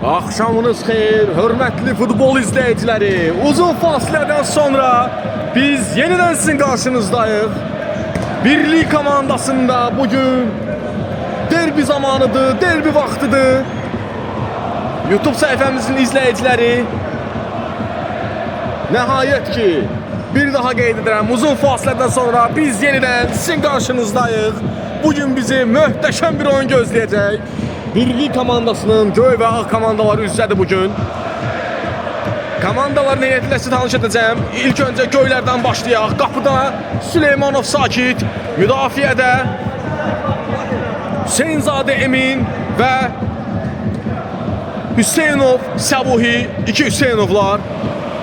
Akşamınız xeyir, hörmətli futbol izləyiciləri. Uzun fasilədən sonra biz yenidən sizin qarşınızdayıq. Birlik komandasında bugün derbi zamanıdır, derbi vaxtıdır. YouTube səhifəmizin izləyiciləri, nəhayət ki, bir daha qeyd edirəm, uzun fasilədən sonra biz yenidən sizin qarşınızdayıq. Bugün bizi möhtəşəm bir oyun gözləyəcək. Birlik komandasının göy və ağ komandaları üzrədir bugün. Komandaların heyətilə sizi tanış edəcəm. İlk öncə göylərdən başlayaq. Qapıda Süleymanov Sakit, müdafiədə Hüseynzadə Emin və Hüseynov Səbuhi, iki Hüseynovlar.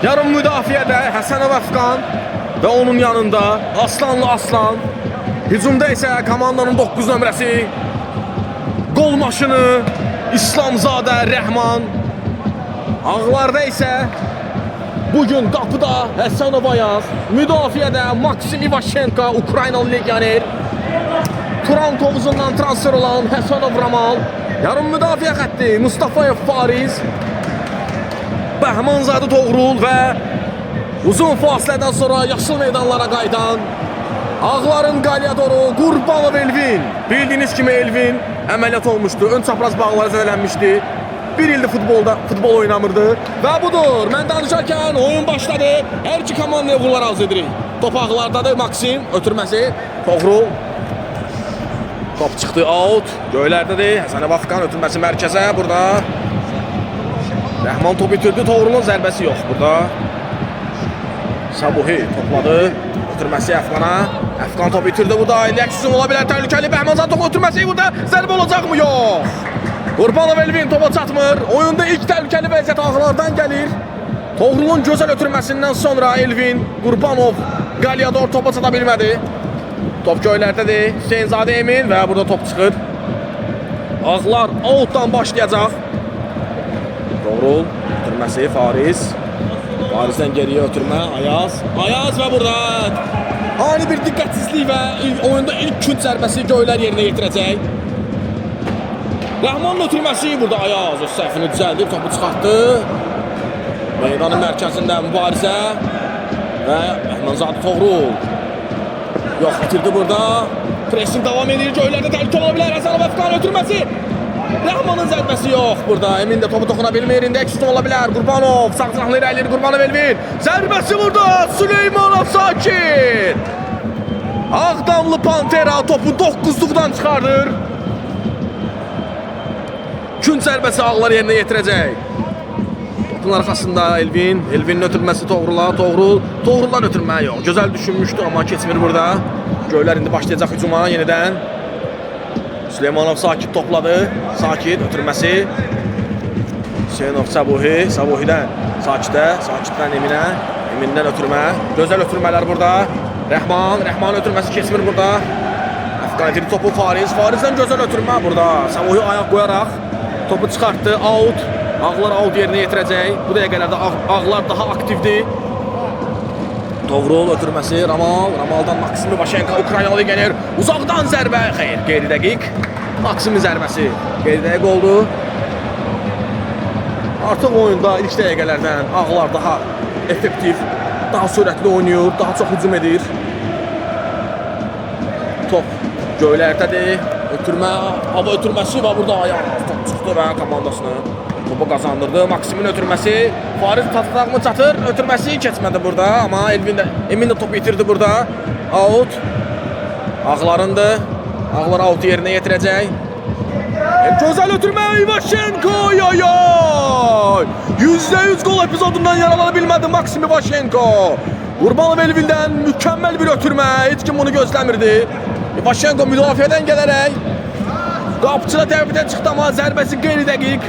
Yarım müdafiədə Həsənov Əfqan və onun yanında Aslanlı Aslan. Hücumda isə komandanın 9 nömrəsi Gol maşını İslamzadə Rəhman. Ağlarda isə bugün qapıda Həsənov Ayaz, müdafiədə Maksim İvaşenko, Ukraynalı legioner. Turan tovuzundan transfer olan Həsənov Ramal. Yarım müdafiə xətti Mustafayev Fariz, Bəhmanzadə Toğrul və uzun fasilədən sonra yaşıl meydanlara qayıdan Ağların qalyadoru Qurbanov Elvin. Bildiyiniz kimi Elvin əməliyyat olmuşdu. Ön çapraz bağları zədələnmişdi. Bir ildir futbol oynamırdı. Və budur. Mən danışarkən oyun başladı. Hər iki komandaya qullar arz edirik. Top ağlardadır. Maksim ötürməsi. Toğrul. Top çıxdı out. Göylərdədir. Həsənov Əfqan ötürməsi mərkəzə. Burada Rəhman top itirdi. Toğrulun zərbəsi yox burada. Səbuhi topladı. Ötürməsi Əfqana. Əfqan top itirdi burada. İndi əksizm ola bilər. Təhlükəli Bəhmanzadə top ötürməsi burada. Zərbə olacaqmı? Yox. Qurbanov Elvin topa çatmır. Oyunda ilk təhlükəli vəziyyət ağlardan gəlir. Toğrulun gözəl ötürməsindən sonra Elvin, Qurbanov, Qalyador topa çata bilmədi. Top göylərdədir. Hüseynzadə Emin və burada top çıxır. Ağlar outdan başlayacaq. Toğrul ötürməsi Fariz. Farizdən geriyə ötürmə Ayaz. Ayaz və burada ani bir diqqətsizlik və oyunda ilk künc zərbəsi göylər yerinə yetirəcək. Rəhmanın ötürməsi burada Ayaz öz səhvini düzəldib topu çıxartdı. Meydanın mərkəzində mübarizə və Bəhmanzadə Toğrul. Yox, bitirdi burada. Pressing davam edir. Göylərdə təhlükə ola bilər. Həsənov Əfqan ötürməsi. Rəhmanın zərbəsi yox burada. Emin də topu toxuna bilmir. İndi əksizm ola bilər. Qurbanov sağ cinahlı irəlilir. Qurbanov Elvin. Zərbəsi burada. Süleymanov Sakit. Ağdamlı Pantera topu 9-luqdan çıxardır. Künc zərbəsi ağlar yerinə yetirəcək. Topun arxasında Elvin. Elvinin ötürməsi Toğrula. Toğruldan ötürmə yox. Gözəl düşünmüşdü amma keçmir burada. Göylər indi başlayacaq hücuma yenidən. Süleymanov Sakit topladı. Sakit ötürməsi. Hüseynov Səbuhi. Səbuhidən Sakitə. Sakitdən Eminə. Emindən ötürmə. Gözəl ötürmələr burada. Rəhman ötürməsi keçmir burada. Əfqan edir topu Fariz. Farizdən gözəl ötürmə burada. Səbuhi ayaq qoyaraq topu çıxartdı. Out. Ağlar out yerinə yetirəcək. Bu dəqiqələrdə ağlar daha aktivdir. Toğrul ötürməsi Ramaldan Maksim İvaşenko, Ukraynalı legioner. Uzaqdan zərbə. Xeyr, qeyri dəqiq. Maksimin zərbəsi qeyri dəqiq oldu. Artıq oyunda ilk dəqiqələrdən ağlar daha effektiv, daha sürətli oynayır, daha çox hücum edir. Top göylərdədir. Hava ötürməsi və burada ayaq top çıxdı və komandasını topu qazandırdı. Maksimin ötürməsi. Fariz tatdaqmı çatır. Ötürməsi keçmədi burada. Amma Emin də topu itirdi burada. Out. Ağlarındır. Ağlar out yerinə yetirəcək. Gözəl ötürmə İvaşenko. %100 gol epizodundan yaralana bilmədi Maksim İvaşenko. Qurbanov Elvin'dən mükəmməl bir ötürmə. Heç kim bunu gözləmirdi. İvaşenko müdafiədən gələrək qapıçıda təhlükədən çıxdı amma zərbəsi qeyri dəqiq.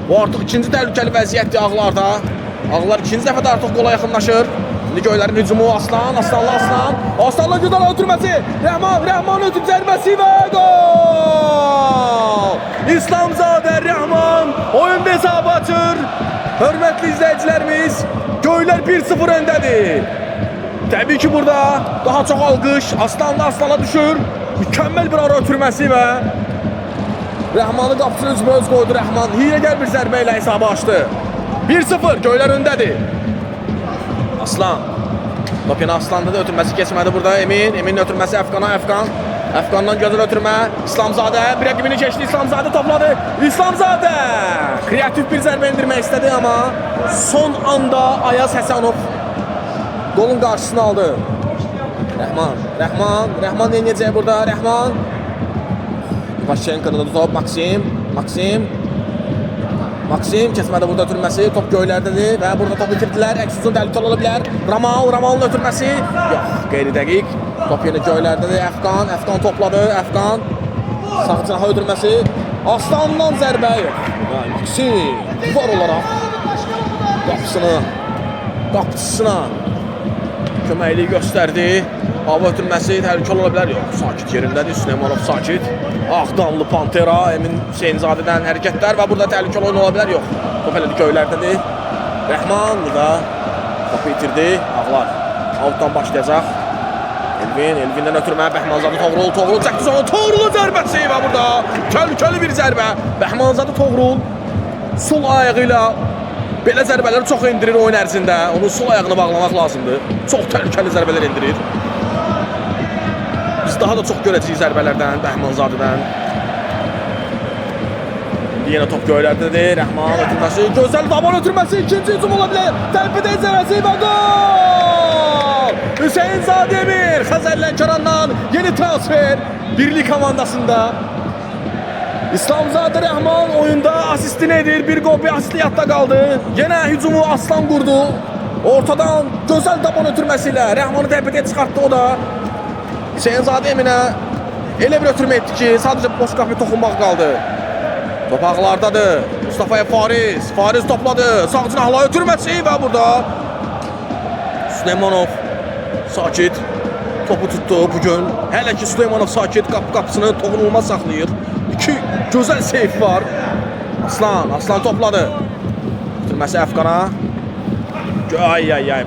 Bu artıq ikinci təhlükəli vəziyyətdir ağlarda. Ağlar ikinci dəfə də artıq qola yaxınlaşır. İndi göylərin hücumu Aslanlı Aslan. Aslanlı güzel ötürməsi. Rəhman ötür zərbəsi və gol! İslamzadə Rəhman oyun hesabı açır. Hörmətli izləyicilərimiz, göylər 1-0 öndədir. Təbii ki burada daha çox alqış Aslanlı Aslana düşür. Mükəmməl bir ara ötürməsi və Rəhmanın qapısını üzmə öz qoydu Rəhman. Hiyləgər bir zərbə ilə hesabı açdı. 1-0 Göylər öndədir. Aslan. Top yenə Aslan'da da ötürməsi keçmədi burada. Emin ötürməsi Əfqana. Əfqandan gözəl ötürmə. İslamzadə bir rəqibini keçdi. İslamzadə topladı. İslamzadə kreativ bir zərbə endirmək istədi amma son anda Ayaz Həsənov golun qarşısını aldı. Rəhman yenəcək burada. Rəhman. Vaşenko'da da top. Maksim keçmədi burada ötürməsi. Top Göylərdədir və burada top itirdilər. Əks-uzun təhlükəli ola bilər. Ramalın ötürməsi. Yox, qeyri-dəqiq. Top yenə Göylərdədir. Əfqan topladı. Sağ cinaha ötürməsi. Aslandan zərbə yox. Maksim var olaraq qapısına köməkliyi göstərdi. Hava ötürməsi təhlükəli ola bilər. Yox, sakit yerindədir. Süleymanov sakit. Ağdanlı Pantera, Emin Hüseynzadədən hərəkətlər və burada təhlükəli oyun ola bilər. Yox, top elədi Göylərdədir. Rəhman burada topu itirdi. Ağlar outdan başlayacaq. Elvindən ötürmə. Bəhmanzadə Toğrul çəkdi sonra Toğrulun zərbəsi və burada təhlükəli bir zərbə. Bəhmanzadə Toğrul sol ayağı ilə belə zərbələri çox endirir oyun ərzində. Onun sol ayağını bağlamaq lazımdır. Çox təhlükəli zərbələr endirir. Biz daha da çox görəcəyik zərbələrdən, Bəhmanzadədən. Yenə top Göylərdədir. Rəhman ötürməsi, gözəl daban ötürməsi, ikinci hücum ola bilər. Tərpədə zərbəsi və gol! Hüseynzadə Emir, Xəzər Lənkərandan yeni transfer birlik komandasında. İslamzadə Rəhman oyunda asistini edir. Bir gol, bir asisti yadda qaldı. Yenə hücumu Aslan qurdu. Ortadan gözəl daban ötürməsi ilə Rəhmanı tərpədə çıxartdı o da. Hüseynzadə Eminə elə bir ötürmə etdi ki, sadəcə boş qapıya toxunmaq qaldı. Top ağlardadır. Mustafa'ya Fariz topladı. Sağ cinahla ötürməsi və burada Süleymanov sakit topu tutdu bugün. Hələ ki Süleymanov sakit qapısını toxunulmaz saxlayır. İki gözəl seyf var. Aslan topladı. Ötürməsi Əfqana.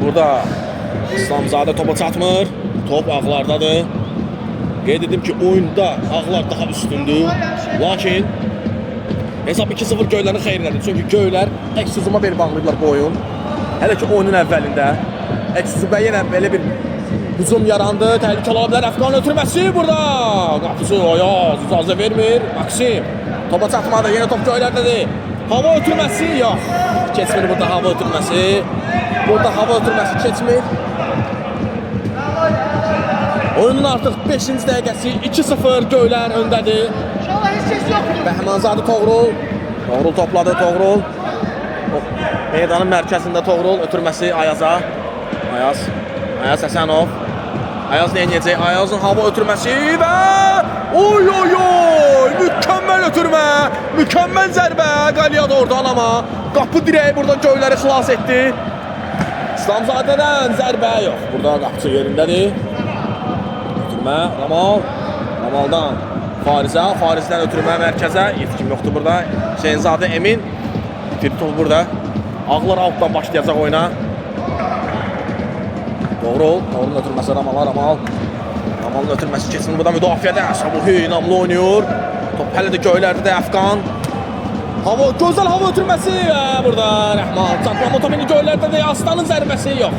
Burada İslamzadə topa çatmır. Top ağlardadır. Qeyd edim ki, oyunda ağlar daha üstündür. Lakin hesab 2-0 Göylərin xeyrinədir. Çünki Göylər əks-hücuma bel bağlayıblar bu oyun. Hələ ki oyunun əvvəlində əks-hücumda yenə belə bir hücum yarandı. Təhlükəli ola bilər. Əfqanın ötürməsi burada. Qapısı Ayaz icazə vermir. Maksim topa çatmadı. Yenə top Göylərdədir. Hava ötürməsi yox. Keçmir burada hava ötürməsi. Keçmir. Oyunun artıq 5-ci dəqiqəsi 2-0 Göylər öndədir. Bəhmanzadə Toğrul topladı. Meydanın mərkəzində Toğrul ötürməsi Ayaza. Ayaz Həsənov. Ayaz neyəcək? Ayazın hava ötürməsi və mükəmməl ötürmə, mükəmməl zərbə. Qaliyada oradan amma qapı dirəyi burada Göyləri xilas etdi. İslamzadədən zərbə yox. Burada qapısı yerindədir. Ötürmə Ramaldan Farizdən ötürmə mərkəzə. Yetkim yoxdur burada. Hüseynzadə Emin itirdi topu burada. Ağlar altdan başlayacaq oyuna. Toğrulun ötürməsi Ramalın ötürməsi keçsin burada müdafiədə. Sabuhi inamlı oynuyor. Top hələ də Göylərdə də Əfqan. Gözəl hava ötürməsi və burada Rəhman çatlanma top indi Göylərdə də Aslanın zərbəsi yox.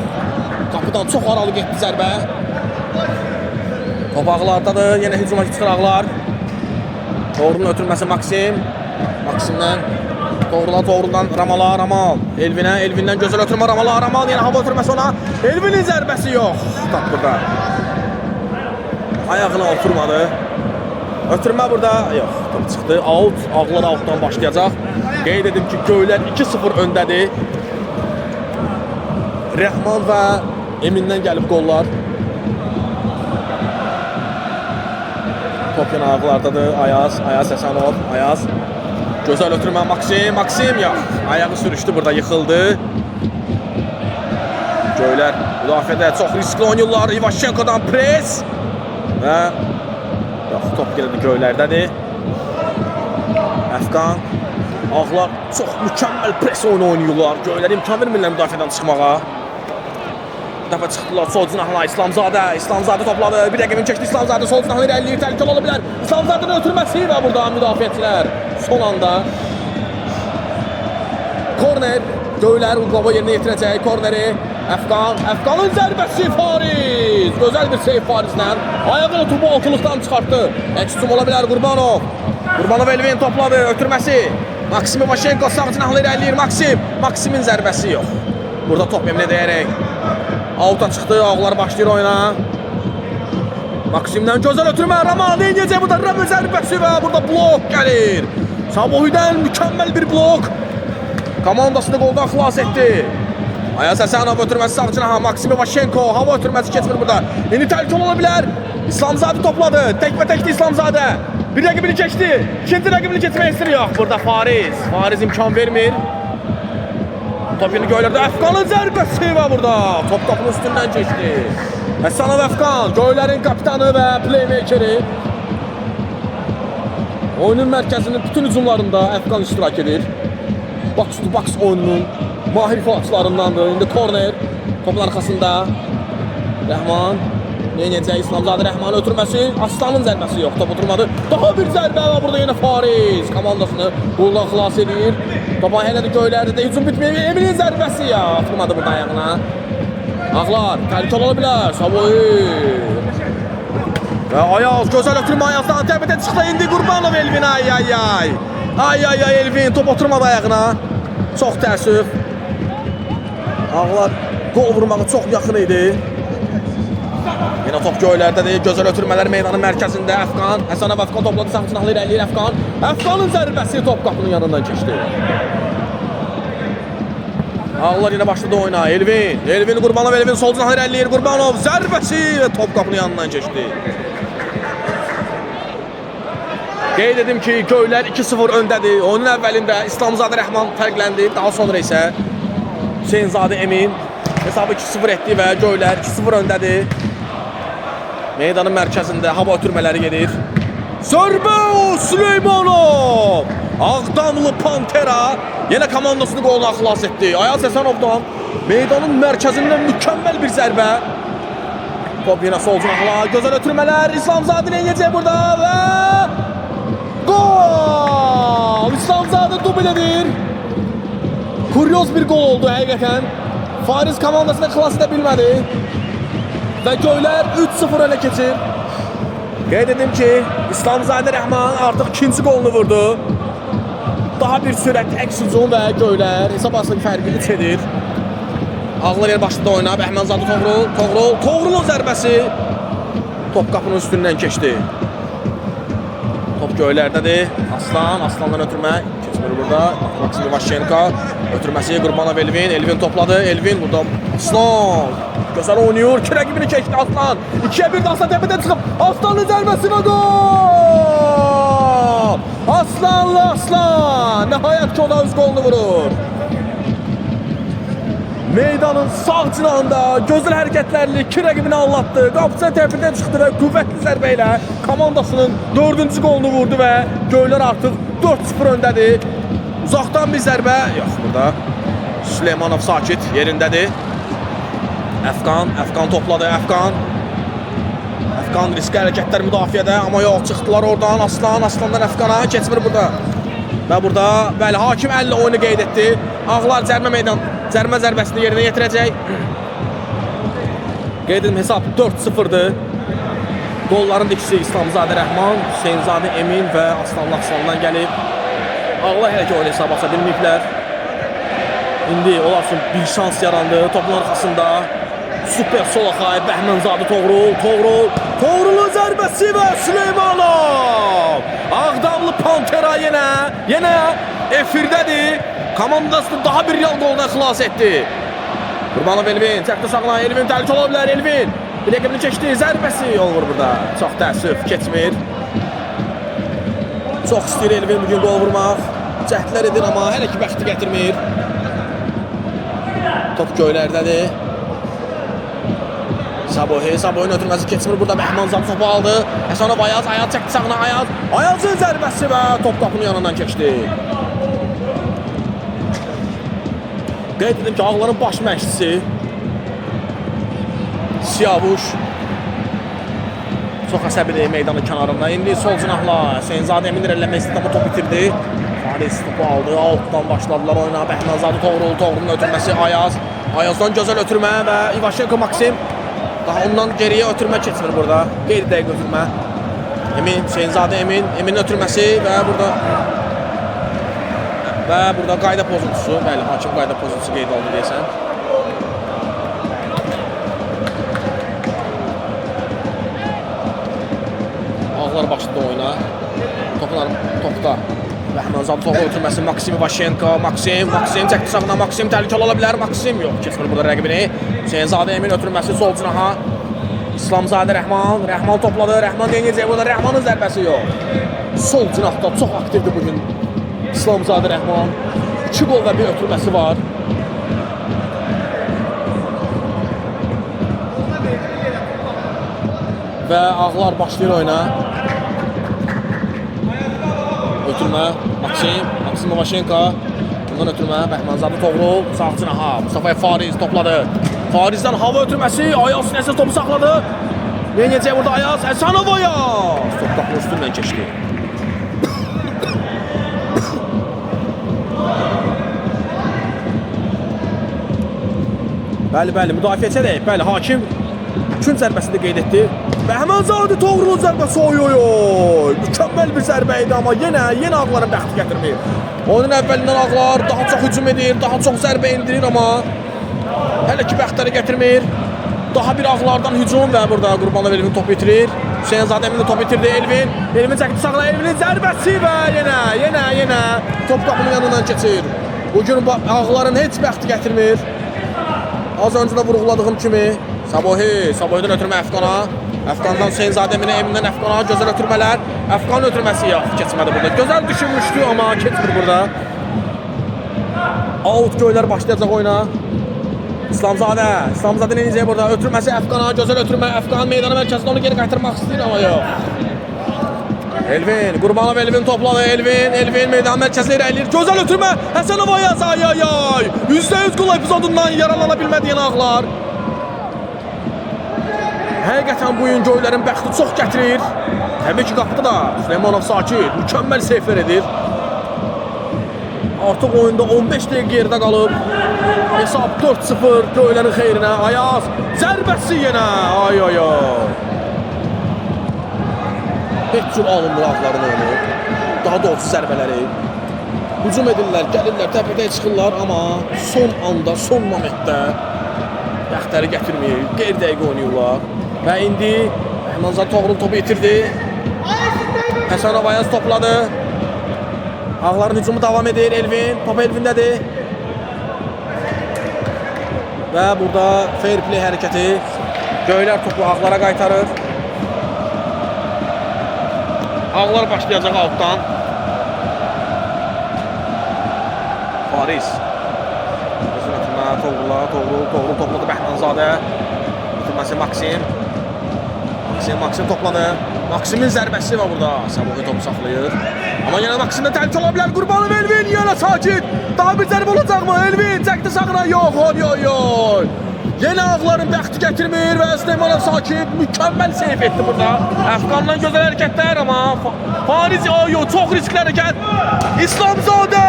Qapıdan çox aralı getdi zərbə. Top ağlardadır. Yenə hücuma çıxır ağlar. Toğrulun ötürməsi Maksimdən Toğruldan Ramal Elvindən gözəl ötürmə Ramal yenə hava ötürməsi ona. Elvinin zərbəsi yox. Top burada. Ayağına oturmadı. Ötürmə burada yox. Top çıxdı. Ağlar altdan başlayacaq. Qeyd edim ki, Göylər 2-0 öndədir. Rəhman və Emin'dən gəlib qollar. Top yenə ayaqlardadır. Ayaz Həsənov. Gözəl ötürmə Maksim yox. Ayağı sürüşdü burada, yıxıldı. Göylər müdafiədə çox riskli oynayırlar. Ivashenko'dan pres. Və yox, top gəldi Göylərdədir. Əfqan. Ağlar çox mükəmməl pres oyunu oynayırlar. Göylər imkan vermirlər müdafiədən çıxmağa. Bu dəfə çıxdılar sol cinahına İslamzadə topladı. Bir rəqibin keçdi İslamzadə sol cinahına irəliləyir. Təhlükəli ola bilər. İslamzadənin ötürməsi və burada müdafiəçilər son anda korner. Göylər Uqlava yerinə yetirəcək korneri. Əfqanın zərbəsi Fariz. Gözəl bir seyf Farizdən. Ayağını topu altılıqdan çıxartdı. Əks-hücum ola bilər Qurbanov Elvin topladı. Ötürməsi. Maksim Ivashenko sağ cinahına irəliləyir. Maksimin zərbəsi yox. Burada top yeminə deyərək avuta çıxdı. Ağlar başlayır oyuna. Maksimdən gözəl ötürmə. Raman eləyəcək burada. Raman zərbəsi və burada blok gəlir. Sabohidən mükəmməl bir blok. Komandasını qoldan xilas etdi. Ayaz Həsənov ötürməsi sağ cinaha. Maksim Ivashenko hava ötürməsi keçmir burada. İndi təhlükəli ola bilər. İslamzadə topladı. Təkbə-təkdi İslamzadə. Bir rəqibini keçdi. İkinci rəqibini keçmək istəyir. Yox, burada Fariz imkan vermir. Top yeni göylərdə Əfqanın zərbəsi və burada top qapının üstündən keçdi. Həsənov Əfqan, göylərin kapitanı və playmakeri. Oyunun mərkəzinin bütün hücumlarında Əfqan iştirak edir. Box to box oyununun mahir façlarındandır. İndi korner topun arxasında Rəhman yenəcək İslamzadə Rəhmanın ötürməsi. Aslanın zərbəsi yox, top oturmadı. Daha bir zərbə və burada yenə Fariz komandasını qoldan xilas edir. Topa hələ də göylərdə də hücum bitməyib. Eminin zərbəsi ya atılmadı burada ayağına. Ağlar təhlükəli ola bilər. Sabohi və Ayaz gözəl ötürmə Ayazdan təbədən çıxdı indi Qurbanov Elvin. Ay Elvin top oturmadı ayağına. Çox təəssüf. Ağlar gol vurmağı çox yaxın idi. Yenə top göylərdədir. Gözəl ötürmələr meydanın mərkəzində. Həsənov Əfqan topladı. Sağ cinahlı irəliləyir Əfqan. Əfqanın zərbəsi top qapının yanından keçdi. Ağlar yenə başladı oyuna. Elvin Qurbanov Elvin sol cinahlı irəliləyir. Qurbanov zərbəsi top qapının yanından keçdi. Qeyd edim ki, göylər 2-0 öndədir. Oyunun əvvəlində İslamzadə Rəhman fərqləndi. Daha sonra isə Hüseynzadə Emin hesabı 2-0 etdi və göylər 2-0 öndədir. Meydanın mərkəzində hava ötürmələri gedir. Zərbə Süleymanov! Ağdamlı Pantera yenə komandasını qoluna xilas etdi. Ayaz Həsənovdan meydanın mərkəzindən mükəmməl bir zərbə. Top yenə sol cinahla. Gözəl ötürmələr. İslamzadə eləyəcək burada və gol! İslamzadə dubl edir. Kuryoz bir gol oldu həqiqətən. Fariz komandasını xilas edə bilmədi. Və göylər 3-0 öne keçir. Qeyd edim ki, İslamzadə Rəhman artıq ikinci golunu vurdu. Daha bir sürətli əks-hücum və göylər hesab arasındakı fərqi 3 edir. Ağlar yer başladı oyuna. Bəhmənzadə Toğrulun zərbəsi top qapının üstündən keçdi. Top göylərdədir. Aslandan ötürmə keçmir burada. Maksim Ivashenko ötürməsi Qurbanov Elvin topladı. Elvin burada Aslan gözəl oynuyor. İki rəqibini keçdi Aslan. 2-1 Aslan təpədən çıxıb. Aslanın zərbəsi və gol! Aslan nəhayət ki o da öz golunu vurur. Meydanın sağ cinahında gözəl hərəkətlərlə iki rəqibini anlattı. Qapısı təpədən çıxdı və qüvvətli zərbə ilə komandasının 4-cü golunu vurdu və göylər artıq 4-0 öndədir. Uzaqdan bir zərbə yox burada. Süleymanov sakit yerindədir. Əfqan topladı. Əfqan riskli hərəkətlər müdafiədə, amma yox, çıxdılar oradan. Aslandan Əfqana keçmir burada. Və burada bəli hakim əllə oyunu qeyd etdi. Ağlar cərmə zərbəsini yerinə yetirəcək. Qeyd edim hesab 4-0'dır. Golların ikisi İslamzadə Rəhman, Hüseynzadə Emin və Aslandan gəlib. Ağlar hələ ki oyunu hesab aça bilməyiblər. İndi onlar üçün bir şans yarandı topun arxasında. Süper sol axay Bəhmənzadə Toğrulun zərbəsi və Süleymanov! Ağdamlı Pantera yenə efirdədir. Komandasını daha bir yan goldan xilas etdi. Qurbanov Elvin çəkdi sağına. Elvin təhlükə ola bilər. Elvin bir rəqibini keçdi. Zərbəsi olur burada. Çox təəssüf keçmir. Çox istəyir Elvin bugün gol vurmaq. Cəhdlər edir amma hələ ki bəxti gətirmir. Top göylərdədir. Sabohin ötürməsi keçmir burada. Bəhmənzadə topu aldı. Həsənov Ayaz çəkdi sağına. Ayazın zərbəsi və top qapının yanından keçdi. Qeyd edim ki, Ağların baş məşqçisi Siyavuş. Çox əsəbidir meydanın kənarında. İndi sol cinahla Hüseynzadə Emin irəliləmək istədi, amma top bitirdi. Faris topu aldı, altdan başladılar oyuna. Bəhmanzadə Toğrulun ötürməsi Ayaz. Ayazdan gözəl ötürmə və İvaşenko Maksim. Daha ondan geriyə ötürmə keçmir burada. Qeyri dəqiq ötürmə. Emin, Hüseynzadə Emin ötürməsi və burada qayda pozuntusu. Bəli, hakim qayda pozuntusu qeyd oldu deyəsən. Ağlar başladı oyuna. Topda. Bəhmanzadə Toğrul ötürməsi Maksim İvaşenko. Maksim çəkdi sağına. Maksim təhlükəli ola bilər. Maksim yox, keçmir burada rəqibini. Hüseynzadə Emin ötürməsi sol cinaha. İslamzadə Rəhman topladı. Rəhman denəyəcək burada. Rəhmanın zərbəsi yox. Sol cinahda çox aktivdir bugün İslamzadə Rəhman. 2 gol və bir ötürməsi var. Və ağlar başlayır oyuna. Ötürmə Maksim İvaşenko. Bundan ötürmə Bəhmanzadə Toğrul. Sağ cinaha Mustafa Fariz topladı. Farizdən hava ötürməsi. Ayaz Nəsir topu saxladı. Yenəcək burada Ayaz. Həsənov Ayaz. Top qapının üstündən keçdi. Bəli, müdafiəçədir. Bəli, hakim gün zərbəsində qeyd etdi. Bəhmanzadə Toğrulun zərbəsi oy. Mükəmməl bir zərbə idi, amma yenə ağların bəxti gətirmir. Oyunun əvvəlindən ağlar daha çox hücum edir, daha çox zərbə indirir, amma hələ ki bəxtləri gətirmir. Daha bir ağlardan hücum və burada Qurbanov Elvin top bitirir. Hüseynzadə Emin də top bitirdi. Elvin çəkdi sağına. Elvinin zərbəsi və yenə top qapının yanından keçir. Bugün ağların heç bəxti gətirmir. Az öncə də vurğuladığım kimi Sabohidən ötürmə Əfqana. Əfqandan Hüseynzadə Eminə, Emindən Əfqana gözəl ötürmələr. Əfqanın ötürməsi yox, keçmədi burada. Gözəl düşünmüşdü, amma keçmir burada. Out göylər başlayacaq oyuna. İslamzadə necəyəcək burada? Ötürməsi Əfqana, gözəl ötürmə. Əfqanın meydana mərkəzində onu geri qaytarmaq istəyir, amma yox. Elvin, Qurbanov Elvin topladı. Elvin meydan mərkəzinə irəliləyir. Gözəl ötürmə. Həsənov Ayaz. %100 gol epizodundan yararlana bilmədiyən ağlar. Həqiqətən bu gün göylərin bəxti çox gətirir. Təbii ki, qapıda da Süleymanov Sakit mükəmməl seyflər edir. Artıq oyunda 15 dəqiqə geridə qalıb. Hesab 4-0 göylərin xeyrinə. Ayaz zərbəsi yenə. Heç cür alınmır ağların oyunu. Daha doğrusu zərbələri. Hücum edirlər, gəlirlər, təpədə çıxırlar, amma son anda, son momentdə bəxtləri gətirmir. Qeyri dəqiq oynayırlar. Və indi Bəhmanzadə Toğrul topu itirdi. Həsənov Ayaz topladı. Ağların hücumu davam edir. Top Elvindədir. Və burada fair play hərəkəti. Göylər topu ağlara qaytarır. Ağlar başlayacaq altdan. Faris. Toğrul topladı Bəhmanzadə. Ötürməsi Maksim topladı. Maksimin zərbəsi var burada. Sabohi topu saxlayır. Amma yenə Maksimdə təhlükə ola bilər. Qurbanov Elvin yenə Sakit. Daha bir zərbə olacaqmı? Elvin çəkdi sağına. Yox. Yenə ağların bəxti gətirmir və Süleymanov Sakit mükəmməl seyf etdi burada. Əfqandan gözəl hərəkətlər, amma Faris çox riskli hərəkət. İslamzadə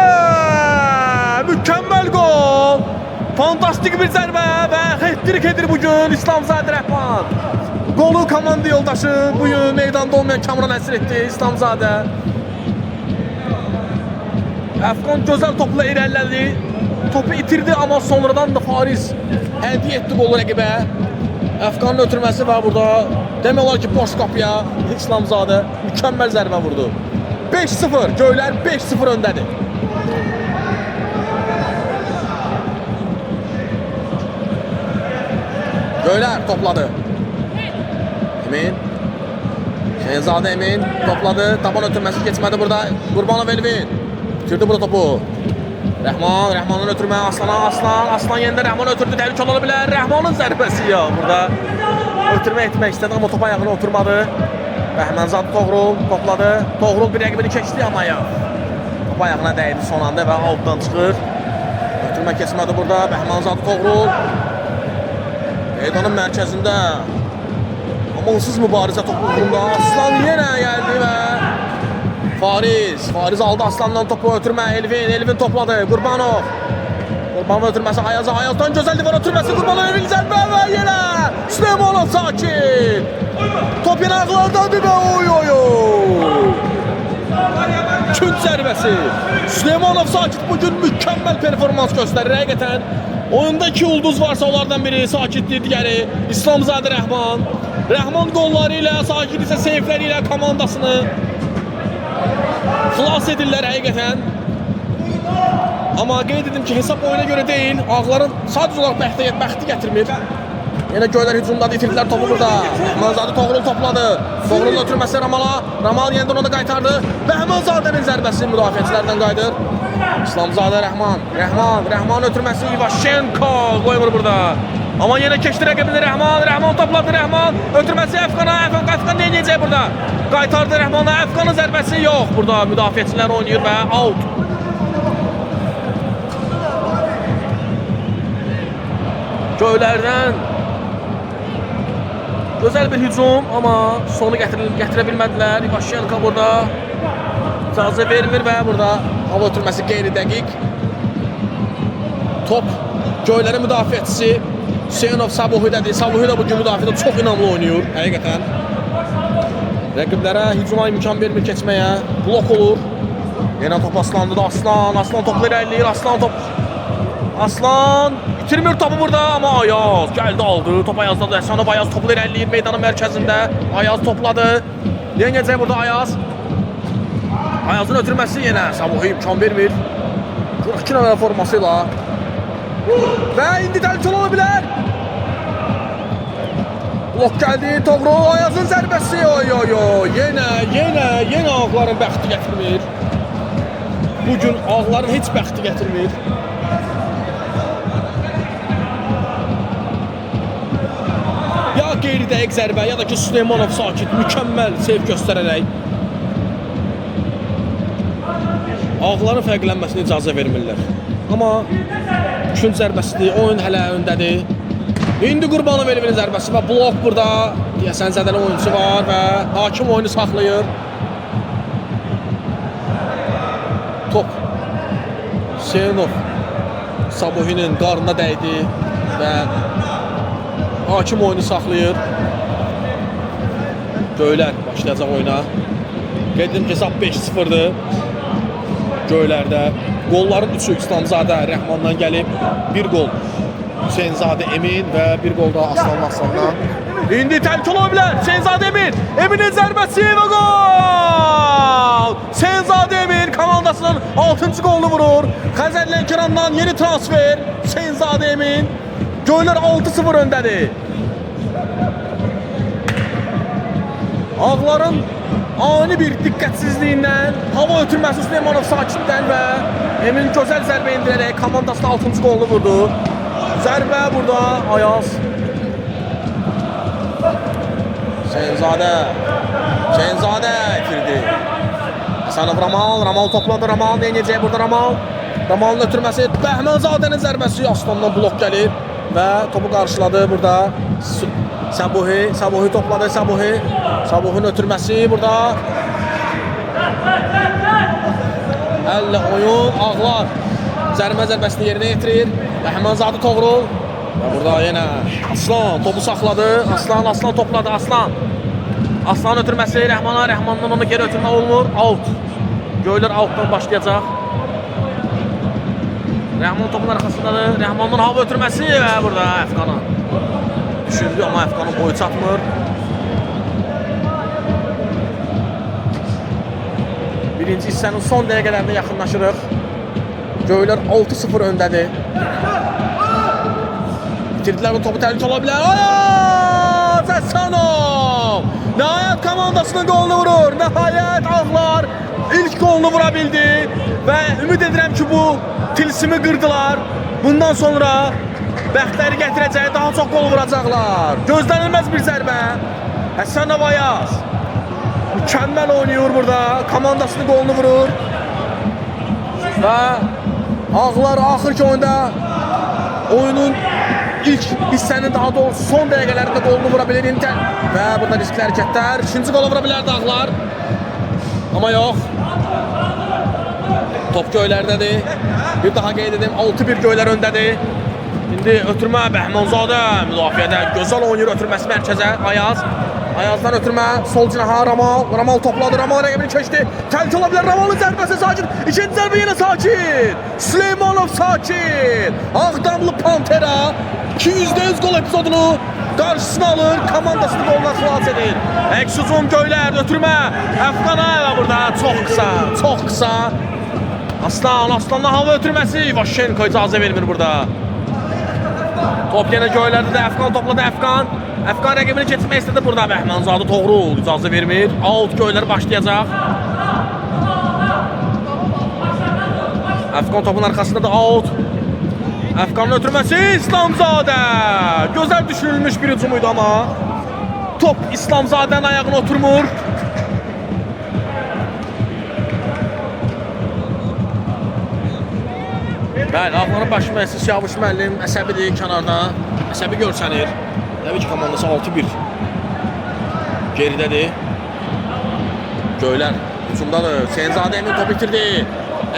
mükəmməl gol. Fantastik bir zərbə və hat-trick edir bugün İslamzadə Rəhman. Qolu komanda yoldaşı bugün meydanda olmayan Kamran əsir etdi İslamzadə. Əfqan gözəl topla irəlilədi. Topu itirdi, amma sonradan da Faris hədiyyə etdi qolu rəqibə. Əfqanın ötürməsi var burada. Demək olar ki, boş qapıya İslamzadə mükəmməl zərbə vurdu. 5-0, göylər 5-0 öndədir. Göylər topladı. Hüseynzadə Emin topladı. Taban ötürməsi keçmədi burada. Qurbanov Elvin bitirdi burada topu. Rəhmanın ötürmə Aslan yenə Rəhman ötürdü. Təhlükəli ola bilər. Rəhmanın zərbəsi yox. Burada ötürmə etmək istədi, amma top ayağına oturmadı. Bəhmanzadə Toğrul topladı. Toğrul bir rəqibini keçdi, amma yox. Top ayağına dəydi son anda və outdan çıxır. Ötürmə keçmədi burada. Bəhmanzadə Toğrul Meydanın mərkəzində amansız mübarizə topu uğrunda Aslan yenə gəldi və Fariz aldı Aslandan topu ötürmə Elvin topladı Qurbanov ötürməsi Ayazdan gözəl divar ötürməsi Qurbanov Elvin zərbə və yenə Süleymanov sakit top yenə ayaqlardadır və oy Künt zərbəsi Süleymanov sakit bugün mükəmməl performans göstərir həqiqətən oyunda 2 ulduz varsa onlardan biri sakitdir digəri İslamzadə Rəhman qolları ilə sakit isə seyfləri ilə komandasını xilas edirlər həqiqətən amma qeyd edim ki hesab oyuna görə deyil ağların sadəcə olaraq bəxti gətirmir yenə göylər hücumda itirdilər topu burada Rəhmanzadə Toğrul topladı Toğrulun ötürməsi Ramal yenidən onu qaytardı Rəhmanzadənin zərbəsi müdafiəçilərdən qaydır İslamzadə Rəhman ötürməsi Ivaşenko qoymur burada amma yenə keçdi rəqibini Rəhman topladı ötürməsi Əfqan nə edəcək burada qaytardı Rəhmana Əfqanın zərbəsi yox burada müdafiəçilər oynayır və out göylərdən gözəl bir hücum amma sonu gətirə bilmədilər Ivaşenko burada icazə vermir və burada hava ötürməsi qeyri-dəqiq top göylərin müdafiəçisi Hüseynov Sabuhidədir Sabuhi də bugün müdafiədə çox inamlı oynayır həqiqətən rəqiblərə hücuma imkan vermir keçməyə blok olur yenə top Aslandı da Aslan topla irəliləyir Aslan itirmir topu burada amma Ayaz gəldi aldı top Ayazdadır Həsənov Ayaz topla irəliləyir meydanın mərkəzində Ayaz topladı yenəcək burada Ayazın ötürməsi yenə Sabuhi imkan vermir 42 nömrə forması ilə və indi təhlükə ola bilər blok gəldi Toğrul Ayazın zərbəsi yenə ağların bəxti gətirmir bugün ağların heç bəxti gətirmir ya qeyri-dəqiq zərbə ya da ki Süleymanov sakit mükəmməl seyf göstərərək ağların fərqlənməsinə icazə vermirlər amma künt zərbəsidir oyun hələ öndədir indi Qurbanov Elvinin zərbəsi və blok burada deyəsən zədəli oyuncusu var və hakim oyunu saxlayır top Hüseynov Sabuhinin qarnına dəydi və hakim oyunu saxlayır göylər başlayacaq oyuna qeyd edim hesab 5-0'dır göylərdə qolların 3'ü İslamzadə Rəhmandan gəlib 1 qol Hüseynzadə Emin və 1 qol da Aslandan indi təhlükə ola bilər Hüseynzadə Eminin zərbəsi və qol Hüseynzadə Emin komandasının 6-cı qolunu vurur Xəzər Lənkərandan yeni transfer Hüseynzadə Emin göylər 6-0 öndədir ağların ani bir diqqətsizliyindən hava ötürməsi Süleymanov sakitdən və Emin gözəl zərbə indirərək komandasının 6-cı qolunu vurdu zərbə burada Ayaz Hüseynzadə itirdi Həsənov Ramal topladı Ramal neyəcək burada Ramalın ötürməsi Bəhmənzadənin zərbəsi Aslandan blok gəlir və topu qarşıladı burada Sabuhi topladı Sabuhinin ötürməsi burada əllə oyun ağlar zərbəsini yerinə yetirir Bəhmənzadə Toğrul və burada yenə Aslan topu saxladı Aslan topladı Aslan ötürməsi Rəhmandan onu geri ötürmə olmur out göylər outdan başlayacaq Rəhman topun arxasındadır Rəhmandan hava ötürməsi və burada Əfqana düşündü amma Əfqanın boyu çatmır birinci hissənin son dəqiqələrində yaxınlaşırıq göylər 6-0 öndədir itirdilər bu topu təhlükə ola bilər Ayaz Həsənov nəhayət komandasının qolunu vurur nəhayət ağlar ilk qolunu vura bildi və ümid edirəm ki bu tilsimi qırdılar bundan sonra bəxtləri gətirəcək daha çox qol vuracaqlar gözlənilməz bir zərbə Həsənov Ayaz mükəmməl oynayır burada komandasının qolunu vurur və ağlar axırki oyunda oyunun ilk hissənin daha doğrusu son dəqiqələrində qolunu vura bilir Inter. Və burada riskli hərəkətlər. İkinci qolu vura bilər Dağlar. Amma yox. Top göylərdədir. Bir daha qeyd edim, 6-1 göylər öndədir. İndi ötürmə Bəhmanzadə müdafiədə gözəl oynayır, ötürməsi mərkəzə Ayaz. Ayazdan ötürmə sol cinaha Ramal. Ramal topladı, Ramal rəqibini keçdi. Təhlükə ola bilər, Ramalın zərbəsi Sakit. İkinci zərbə yenə Sakit. Süleymanov Sakit. Ağdamlı Pantera 200% gol epizodunu qarşısına alır, komandasını qoldan xilas edir. Əks hücum göylər, ötürmə Əfqana burada çox qısa. Aslanla hava ötürməsi Vaşenko icazə vermir burada. Top yenə göylərdə də Əfqan topladı Əfqan rəqibini keçmək istədi burada Bəhmanzadə Toğrul icazə vermir. Out göylər başlayacaq. Əfqan topun arxasında da out. Əfqanın ötürməsi İslamzadə. Gözəl düşünülmüş bir hücumuydu amma top İslamzadənin ayağına oturmur. Bəli, Ağların baş müəssisi Siyavuş müəllim əsəbidir kənarda. Əsəbi görsənir. Təbii ki, komandası 6-1 geridədir. Göylər hücumdadır. Hüseynzadə Emin top bitirdi.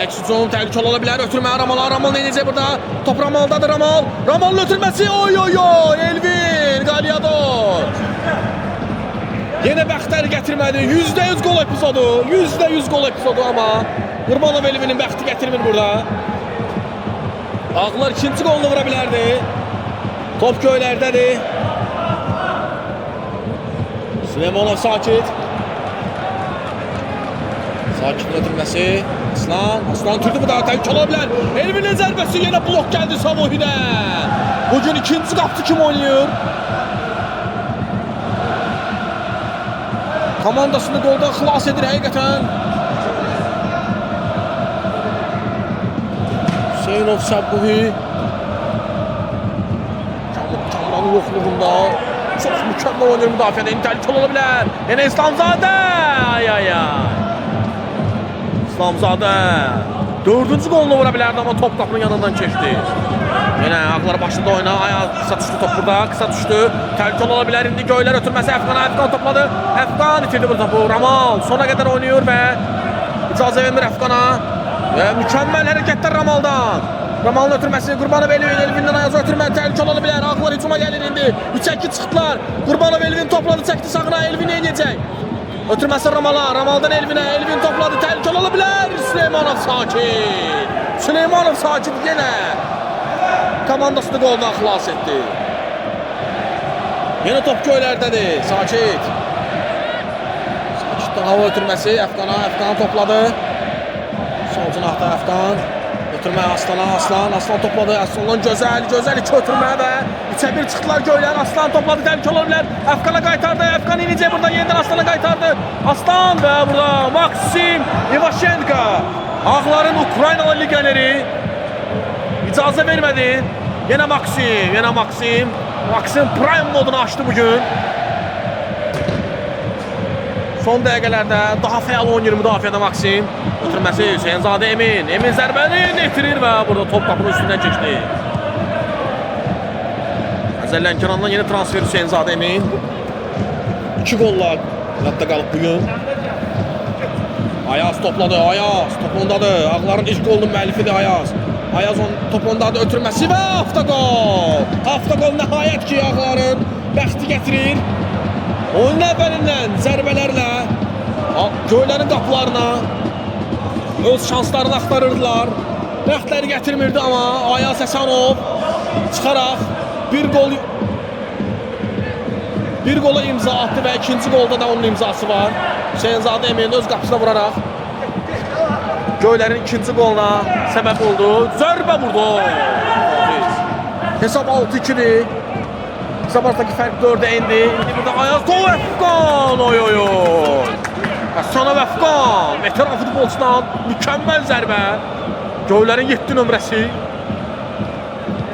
Əks hücum təhlükəli ola bilər. Ötürmə Ramal neynəcək burada? Top Ramaldadır Ramal. Ramalın ötürməsi Elvin Qalyador. Yenə bəxtləri gətirmədi. %100 gol epizodu. %100 gol epizodu amma Qurbanov Elvinin bəxti gətirmir burada. Ağlar ikinci golunu vura bilərdi. Top göylərdədir. Süleymanov Sakit. Sakitin ötürməsi. Aslan türdü bu da təhlükə ola bilər. Elvinin zərbəsi yenə blok gəldi Samohidən. Bugün ikinci qapçı kim oynayır? Komandasını qoldan xilas edir həqiqətən. Hüseynov Səbbuhi. Kamranın yoxluğunda çox mükəmməl oynayır müdafiədə. Təhlükə ola bilər. Yenə İslamzadə. İslamzadə. Dördüncü golunu vura bilərdi amma top qapının yanından keçdi. Yenə Ağlar başladı oyuna. Ayağı qısa düşdü top burada. Qısa düşdü. Təhlükə ola bilər. İndi göylər ötürməsi Əfqan topladı. Əfqan itirdi bu topu. Ramal sona qədər oynayır və icazə vermir Əfqana. Və mükəmməl hərəkətlər Ramaldan. Ramalın ötürməsi Qurbanov Elvindən Ayaz'a ötürmə təhlükə ola bilər. Ağlar hücuma gəlir indi. 3-2 çıxdılar. Qurbanov Elvin topladı, çəkdi sağına. Elvin eləyəcək. Ötürməsi Ramala. Ramaldan Elvinə. Elvin topladı. Təhlükə ola bilər. Süleymanov Sakit yenə komandasını qoldan xilas etdi. Yenə top göylərdədir. Sakitdən hava ötürməsi Əfqana topladı. Sol cinahda Əfqan. Ötürmə Aslan topladı. Aslandan gözəl iki ötürmə və 3-1 çıxdılar göylər. Aslan topladı, təhlükə ola bilər. Əfqana qaytardı. Əfqan inəcək buradan yenidən Aslana qaytardı. Aslan və burada Maksim Ivashenko. Ağların Ukraynalı legioneri icazə vermədi. Yenə Maksim. Maksim prime modunu açdı bugün. Son dəqiqələrdə daha fəal oynayır müdafiədə Maksim. Ötürməsi Hüseynzadə Emin zərbəni itirir və burada top qapının üstündən keçdi. Lənkərandan yeni transfer Hüseynzadə Emin. 2 golla yadda qalıb bugün. Ayaz topladı, topundadır. Ağların ilk golunun müəllifidir Ayaz topundadır, ötürməsi və avtogol. Avtogol nəhayət ki Ağların bəxti gətirir. Oyunun əvvəlindən zərbələrlə göylərin qapılarına öz şanslarını axtarırdılar. Bəxtləri gətirmirdi amma Ayaz Həsənov çıxaraq bir qola imza attı və ikinci qolda da onun imzası var. Hüseynzadə Emin öz qapısına vuraraq göylərin ikinci qoluna səbəb oldu. Zərbə vurdu. Hesab 6-2'dir. Hesab arasındaki fərq 4'e indi. İndi burada Ayaz Əfqan. Həsənov Əfqan. Veteran futbolçudan mükəmməl zərbə. Göylərin 7 nömrəsi.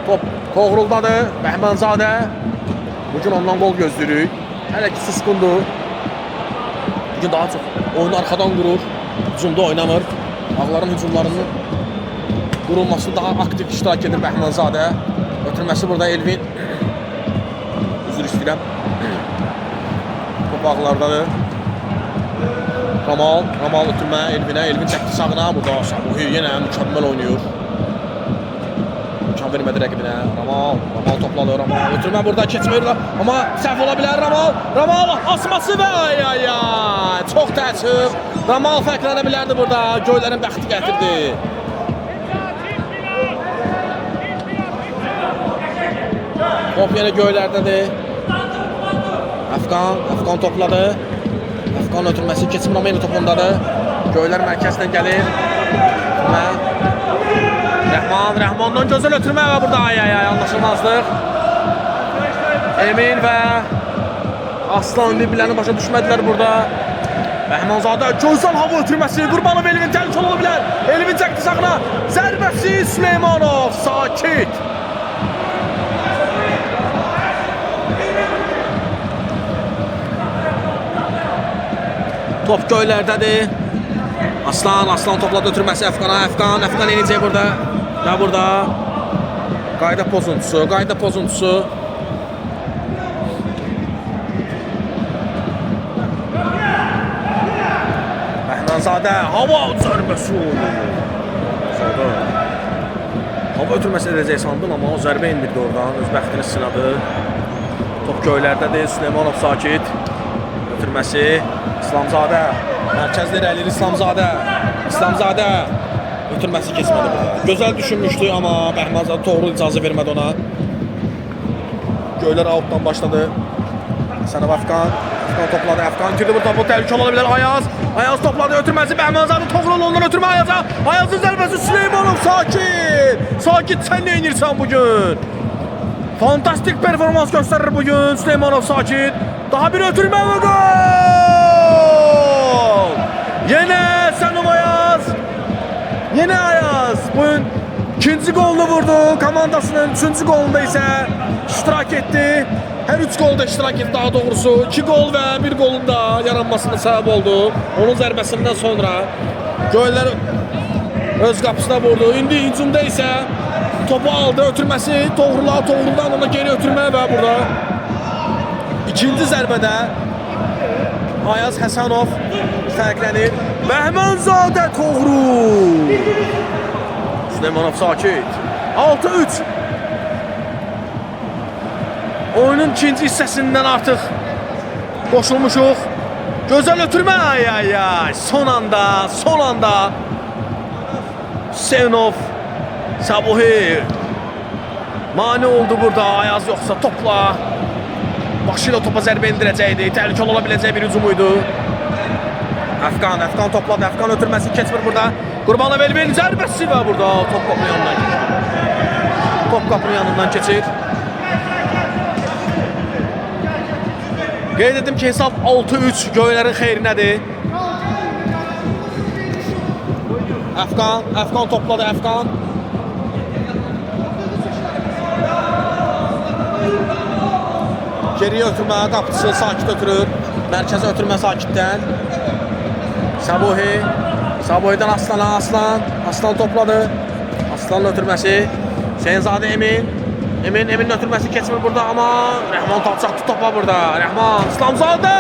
Top Toğruldadır. Bəhmanzadə. Bugün ondan gol gözləyirik. Hələ ki susqundur. Bugün daha çox oyunu arxadan qurur. Hücumda oynamır. Ağların hücumlarının qurulması daha aktiv iştirak edir Bəhmanzadə. Ötürməsi burada Elvin. üzr istəyirəm. Top ağlardadır. Ramal ötürmə Elvinə, Elvin çəkdi sağına, burada Sabuhi yenə mükəmməl oynayır. İmkan vermədi rəqibinə. Ramal topladı, Ramal ötürmə burada keçmir, amma səhv ola bilər Ramal asması və ay. Çox təəssüf. Ramal fərqlənə bilərdi burada, göylərin bəxti gətirdi. Top yenə göylərdədir. Əfqan topladı. Əfqan ötürməsi keçmir, amma yenə top ondadır. Göylər mərkəzdən gəlir. Rəhmandan gözəl ötürmə və burada ay anlaşılmazlıq. Emin və Aslan bir-birlərini başa düşmədilər burada. Bəhmanzadə gözəl hava ötürməsi. Qurbanov Elvin təhlükə ola bilər. Elvin çəkdi sağına. Zərbəsi Süleymanov sakit. Top göylərdədir. Aslan topladı ötürməsi Əfqana. Əfqan yenəcək burada. Və burada qayda pozuntusu. Bəhmanzadə hava zərbəsi. Hava ötürməsi edəcək sandım, amma o zərbə indirdi oradan. Öz bəxtini sınadı. Top göylərdədir. Süleymanov sakit. Ötürməsi İslamzadə. Mərkəzdə irəlir İslamzadə. Ötürməsi keçmədi burada. Gözəl düşünmüşdü, amma Bəhmanzadə doğru icazə vermədi ona. Göylər outdan başladı. Sənəv Əfqan topladı. Əfqan itirdi burada. Bu təhlükə ola bilər. Ayaz topladı. Ötürməsi Bəhmanzadə toğrul ondan ötürmə Ayaza. Ayazın zərbəsi Süleymanov sakit. Sən nə edirsən bugün? Fantastik performans göstərir bugün Süleymanov sakit. Daha bir ötürmə və gol! Yenə Sənəv Ayaz. Bugün ikinci golunu vurdu. Komandasının üçüncü golunda isə iştirak etdi. Hər üç golda iştirak etdi daha doğrusu. 2 gol və 1 golunda yaranmasına səbəb oldu. Onun zərbəsindən sonra göylər öz qapısına vurdu. İndi hücumda isə topu aldı. Ötürməsi doğrudan ona geri ötürmə və burada ikinci zərbədə Ayaz Həsənov fərqlənir. Bəhmanzadə doğru. Süleymanov sakit. 6-3. Oyunun ikinci hissəsindən artıq qoşulmuşuq. Gözəl ötürmə Son anda Hüseynov Sabuhi mani oldu burada. Ayaz yoxsa topla başı ilə topa zərbə indirəcəkdi. Təhlükəli ola biləcək bir hücumuydu. Əfqan topladı. Əfqan ötürməsi keçmir burada. Qurbanov Elvin zərbəsi və burada top qapının yanından keçir. Qeyd edim ki, hesab 6-3 göylərin xeyrinədir. Əfqan topladı. Geriyə ötürmə, qapısı sakit ötürür. Mərkəzə ötürmə sakitdən. Sabuhi'dən Aslan topladı. Aslanın ötürməsi. Hüseynzadə Emin ötürməsi keçmir burada, amma Rəhman tapacaqdı topa burada. Rəhman, İslamzadə.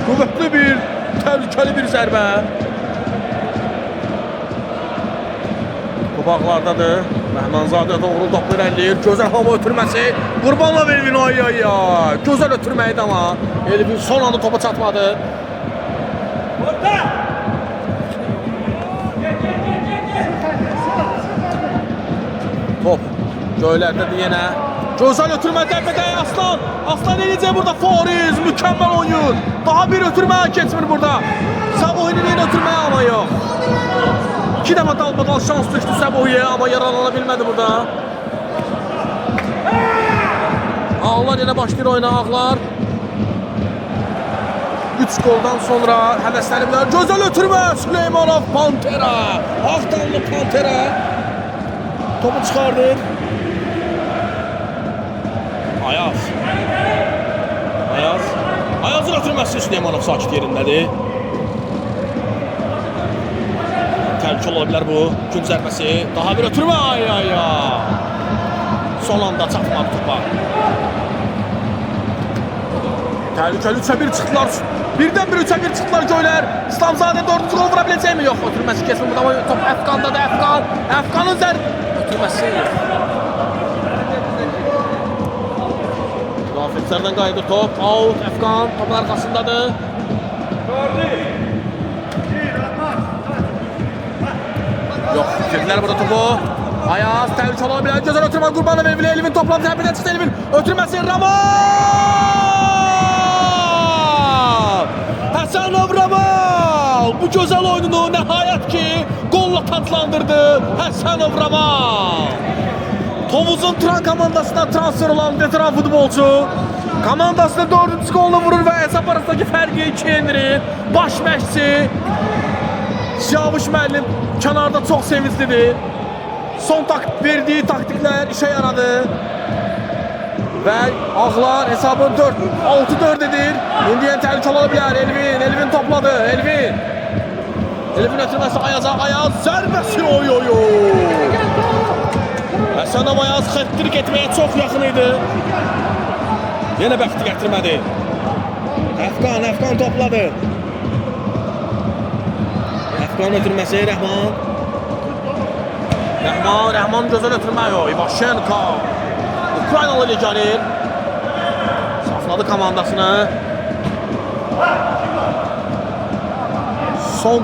Qüvvətli bir, təhlükəli bir zərbə. Top ağlardadır. Rəhmanzadə doğru topla irəliləyir. Gözəl hava ötürməsi. Qurbanov Elvin gözəl ötürməydi, amma Elvin son anda topa çatmadı. Top göylərdədir yenə. Gözəl ötürmə dəqiqədə Aslan eləcək burada. Fariz mükəmməl oyun. Daha bir ötürmə keçmir burada. Sabuhi'nin yenə ötürməyə amma yox. 2 dəfə dalmadan şans düşdü Sabuhi'yə, amma yaralana bilmədi burada. Ağlar yenə başlayır oyuna. Ağlar 3 goldan sonra həvəsləniblər. Gözəl ötürmə Süleymanov Pantera. Ağdamlı Pantera topu çıxardır. Ayazın ötürməsi Süleymanov sakit yerindədir. Təhlükə ola bilər bu. Gün zərbəsi. Daha bir ötürmə. Son anda çatmadı topa. Təhlükəli 3-ə 1 çıxdılar. Birdən bir 3-ə 1 çıxdılar Göylər. İslamzadə 4-cü gol vura biləcəkmi? Yox, ötürməsi kesin burada. Ama top Əfqandadır, Əfqan. Əfqanın ötürməsi yox. Müdafiəçilərdən qayıdır top. Out, Əfqan topun arxasındadır. Yox, bitirdiler burada topu. Ayaz, təhlükəli ola bilər. Gözəl ötürmə Qurbanov Elvin'e. Elvin topladı, təhlükədən çıxdı Elvin. Ötürməsi Ramal! Həsənov Ramal! Bu gözəl oyununu nəhayət ki golla tatlandırdı Həsənov Ramal. Tovuzun Turan komandasına transfer olan veteran futbolcu komandasına 4-cü golunu vurur və hesab arasındakı fərqi 2 endirir. Baş məşqçi Siyavuş müəllim kənarda çox sevinclidir. Son verdiği taktikler işe yaradı. Ve Ağlar hesabı 6-4 edir. İndiyen təhlükəli ola bilər. Elvin topladı. Elvin ötürməsi Ayaz'a. Ayaz zərbəsi oy. Həsənov Ayaz xəttirik etməyə çox yaxın idi. Yenə bəxti gətirmədi. Əfqan topladı. Əfqan ötürməsi Rəhman gözəl ötürmək o. İvaşenko. Ukraynalı ilə gəlir. Saxladı komandasını. Son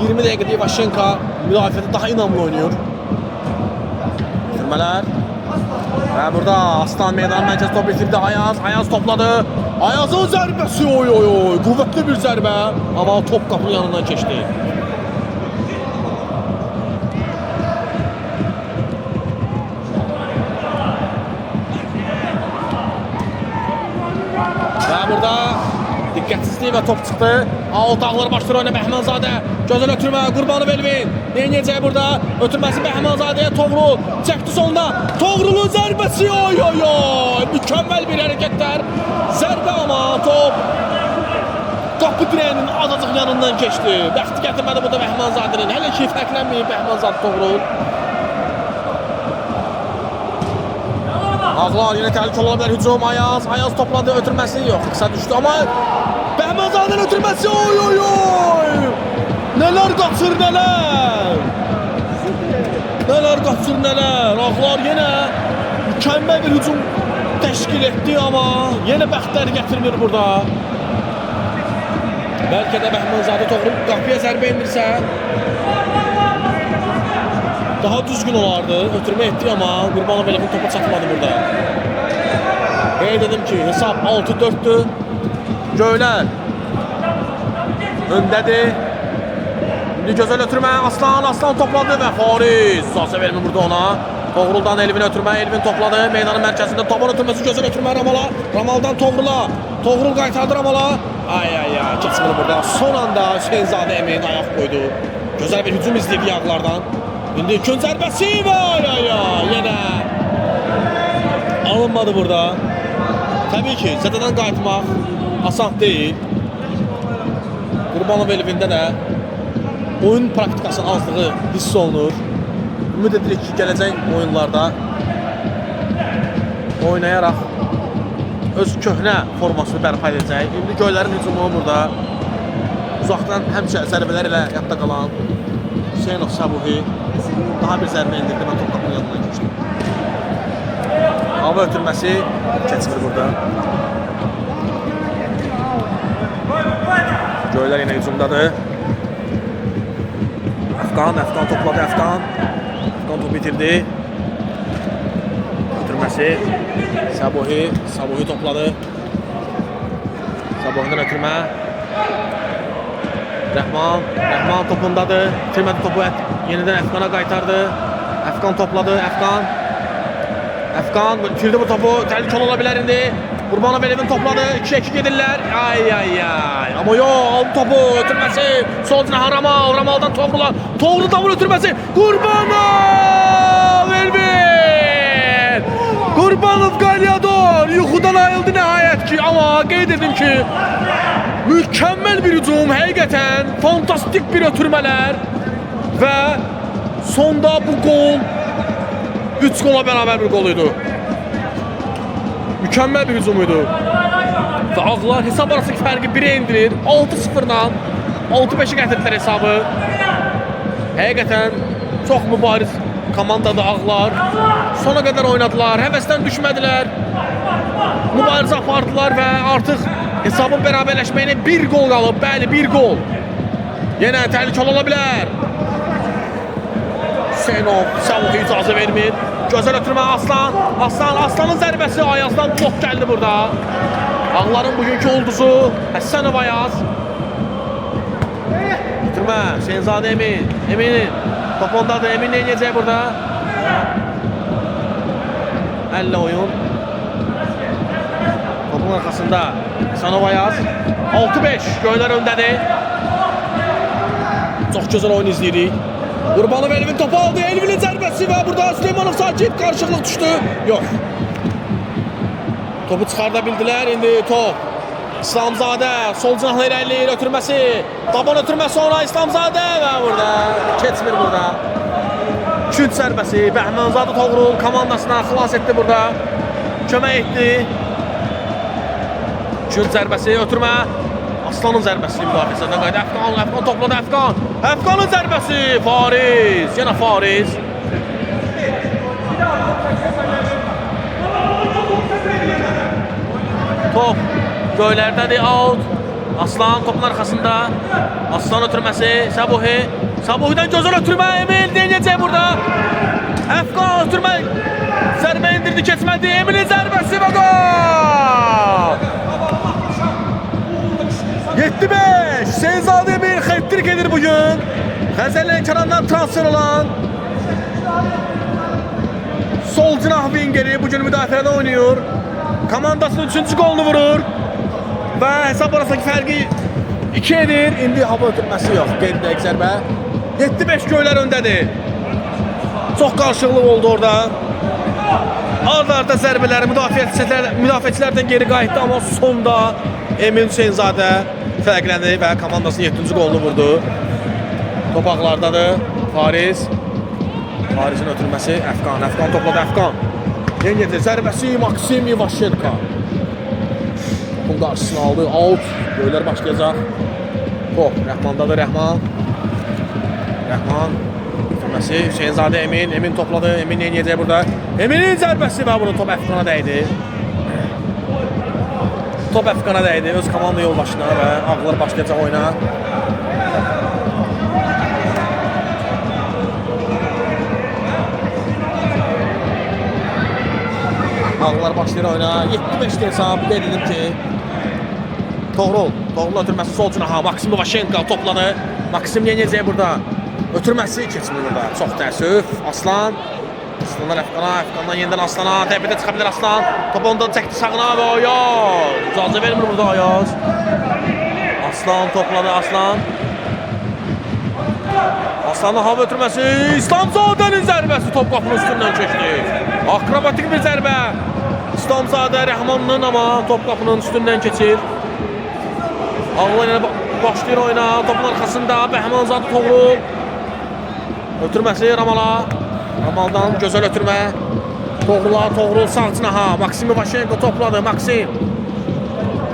20 dəqiqədə İvaşenko müdafiədə daha inamlı oynuyor. Ötürmələr. Və burada Aslan meydan mərkəz top bitirdi. Ayaz topladı. Ayazın zərbəsi oy. Qüvvətli bir zərbə. Amma top qapının yanından keçdi. Burada diqqətsizlik və top çıxdı. Otaqlar başlayır oyuna Bəhmanzadə. Gözəl ötürmə Qurbanov Elvin. Neynəyəcək burada? Ötürməsi Bəhmanzadəyə Toğrul. Çəkdi sonda. Toğrulun zərbəsi oy. Mükəmməl bir hərəkətlər. Zərbə ama top qapı dirəyinin azacıq yanından keçdi. Bəxti gətirmədi burada Bəhmanzadənin. Hələ ki fərqlənməyib Bəhmanzadə Toğrul. Ağlar yine təhlükəli ola bilər hücum. Ayaz topladı, ötürməsi yox. Qısa düşdü ama Bəhmanzadənin ötürməsi oy. Neler qaçır neler. Ağlar yine mükəmməl bir hücum təşkil etdi ama yine bəxtləri gətirmir burada. Bəlkə də Bəhmanzadə Toğrul qapıya zərbə indirsə daha düzgün olardı. Ötürmə etdi ama Qurbanov Elvin topa çatmadı burada. Qeyd dedim ki hesab 6-4'tü. Göylər öndədir. Şimdi gözəl ötürmə Aslan topladı və Fariz. Sasa vermir burada ona. Toğruldan Elvin ötürmə. Elvin topladı. Meydanın mərkəzində topun ötürməsi gözəl ötürmə Ramala. Ramaldan Toğrula. Toğrul qaytardı Ramala. Ay keçmir burada. Son anda Hüseynzadə Emin ayaq qoydu. Gözəl bir hücum izləyirdi Ağlardan. İndi gün zərbəsi var yenə alınmadı burada. Təbii ki zədədən qayıtmaq asan deyil. Qurbanov Elvində də oyun praktikasının azlığı hiss olunur. Ümid edirik ki gələcək oyunlarda oynayaraq öz köhnə formasını bərpa edəcək. İndi Göylərin hücumu burada uzaqdan həmişə zərbələr ilə yadda qalan Hüseynov Sabuhi daha bir zərbə indirdi və top qapının yanından keçdi. Hava ötürməsi keçmir burada. Göylər yine hücumdadır. Əfqan topladı. Əfqan topu bitirdi. Ötürməsi Sabuhi topladı. Sabuhi'den ötürmə. Rəhman topundadır. Bitirmədi topu. Yeniden Əfqana qaytardı. Əfqan topladı. Əfqan bitirdi bu topu. Təhlükəli ola bilər indi. Qurbanov Elvin topladı. 2-2 gedirlər. Ay. Ama aldı topu. Ötürməsi. Sol cinaha Ramaldan Toğrula. Toğruldan ötürməsi. Qurbanov Elvin. Qurbanov Qalyador. Yuxudan ayıldı nəhayət ki. Ama qeyd edim ki mükemmel bir hücum. Həqiqətən fantastik bir ötürmələr. Ve sonda bu gol 3 gola beraber bir goluydu. Mükemmel bir hücumuydu. Və Ağlar hesab arasındakı fərqi 1-ə endirir. 6-0-dan 6-5-ə gətirdilər hesabı. Həqiqətən çox mübariz komandadır Ağlar. Sona qədər oynadılar, həvəsdən düşmədilər. Mübarizə apardılar və artıq hesabın bərabərləşməyinə 1 gol qalıb. Bəli, 1 gol. Yenə təhlükəli ola bilər. Hüseynov Savuhi icazə vermir. Gözəl ötürmə Aslan. Aslanın zərbəsi Ayazdan blok gəldi burada. Ağların bugünkü ulduzu Həsənov Ayaz. Ötürmə Hüseynzadə Emin. Emin'in top ondadır. Emin nə edəcək burada? Əllə oyun. Topun arxasında Həsənov Ayaz. 6-5 Göylər öndədir. Çox gözəl oyun izləyirik. Qurbanov Elvin topu aldı. Elvin'in zərbəsi və burada Süleymanov sakit qarşılıqlıq düşdü. Yox. Topu çıxarda bildilər. İndi top İslamzadə sol cinahla irəliləyir. Ötürməsi. Taban ötürmə sonra İslamzadə və burada keçmir burada. Küt zərbəsi. Bəhmanzadə Toğrul komandasına xilas etdi burada. Kömək etdi. Küt zərbəsi. Ötürmə. Aslanın zərbəsi müdafiəsindən qaydı. Əfqan topladı Əfqan. Əfqanın zərbəsi. Fariz. Yenə Fariz. Top Göylərdədir, out. Aslan topun arxasında. Aslan ötürməsi. Sabuhi. Sabuhi'dən gözəl ötürmə. Emil denəyəcək burada. Əfqan ötürmə. Zərbə indirdi, keçmədi. Emil'in zərbəsi və gol. 7-5. Hüseynzadə Emil xəttrik edir bugün. Xəzər Lənkərandan transfer olan sol cinah vingeri bugün müdafiədə oynayır. Komandasının 3-cü golunu vurur. Və hesab arasındakı fərqi 2 edir. İndi hava ötürməsi yox. Qeyd dəqiq zərbə. 7-5 Göylər öndədir. Çox qarşılıq oldu orada. Arda zərbələri müdafiəçilərdən geri qayıtdı, amma sonda Emin Hüseynzadə fərqləndi və komandasının 7-ci golunu vurdu. Top Ağlardadır. Fariz. Farizin ötürməsi Əfqan. Əfqan topladı Əfqan. Yengedir zərbəsi Maksim Ivashenko. Topun qarşısını aldı. Out. Göylər başlayacaq. Top Rəhmandadır. Rəhman. Ötürməsi Hüseynzadə Emin. Emin topladı. Emin yenəcək burada. Emin'in zərbəsi və bunu top Əfqana dəydi. Top Əfqana dəydi. Öz komanda yoldaşına və Ağlar başlayacaq oyuna. Ağlar başlayır oyuna. 7-5 hesab qeyd edim ki Toğrul ötürməsi sol cinaha Maksim Ivashenko topladı. Maksim yenəcək burada. Ötürməsi keçmir burada. Çox təəssüf. Aslanlar Əfqana, Əfqandan yenidən Aslana. Təpədə çıxa bilər Aslan. Top ondan çəkdi sağına və Ayaz. İcazə vermir burada Ayaz. Aslan topladı Aslan. Aslanın hava ötürməsi. İslamzadənin zərbəsi top qapının üstündən keçdi. Akrobatik bir zərbə. İslamzadə Rəhmanın amma top qapının üstündən keçir. Ağlar yenə başlayır oyuna. Topun arxasında Bəhmanzadə Toğrul. Ötürməsi Ramala. Ramaldan gözəl ötürmə. Toğrul sağ cinaha. Maksim Ivashenko topladı. Maksim.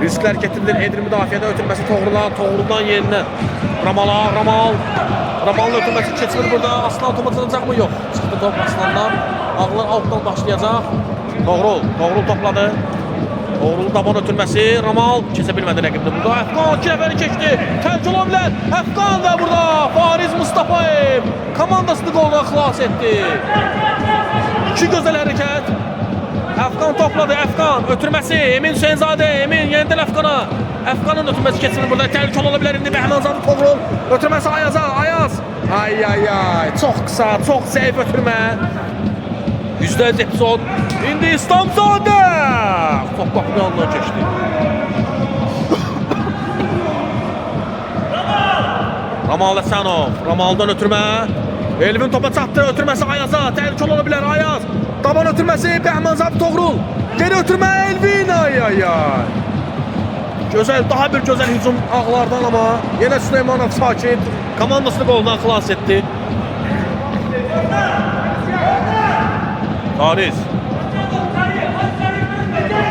Risklər getirilir. Edir müdafiədə ötürməsi Toğruldan yerinə. Ramalın ötürməsi keçmir burada. Aslan otomatlanacaq mı? Yox. Çıxdı top Aslandan. Ağlar altdan başlayacaq. Toğrul topladı. Toğrul taban ötürməsi. Ramal keçə bilmədi rəqibdə burada. Əfqan 2 nəfəri keçdi. Tərk ola bilər. Əfqan da burada. Fariz Mustafayev komandasını qoldan xilas etdi. 2 gözəl hərəkət. Əfqan topladı. Əfqan ötürməsi. Emin Hüseynzadə. Emin yenidən Əfqana. Əfqanın ötürməsi keçmir burada. Tərk ola bilər indi Bəhmanzadə Toğrul. Ötürməsi Ayaz'a. Ayaz. Ay. Çox qısa, çox zəif ötürmə. %100 epizod. İndi İslamzadə. Top qapının yanından keçdi. Ramal Həsənov. Ramaldan ötürmə. Elvin topa çatdı. Ötürməsi Ayaz'a. Təhlükəli ola bilər Ayaz. Taban ötürməsi Bəhmanzadə Toğrul. Geri ötürmə Elvin. Ay. Gözəl, daha bir gözəl hücum Ağlardan amma yenə Süleymanov sakit. Komandasını qoldan xilas etdi. Fariz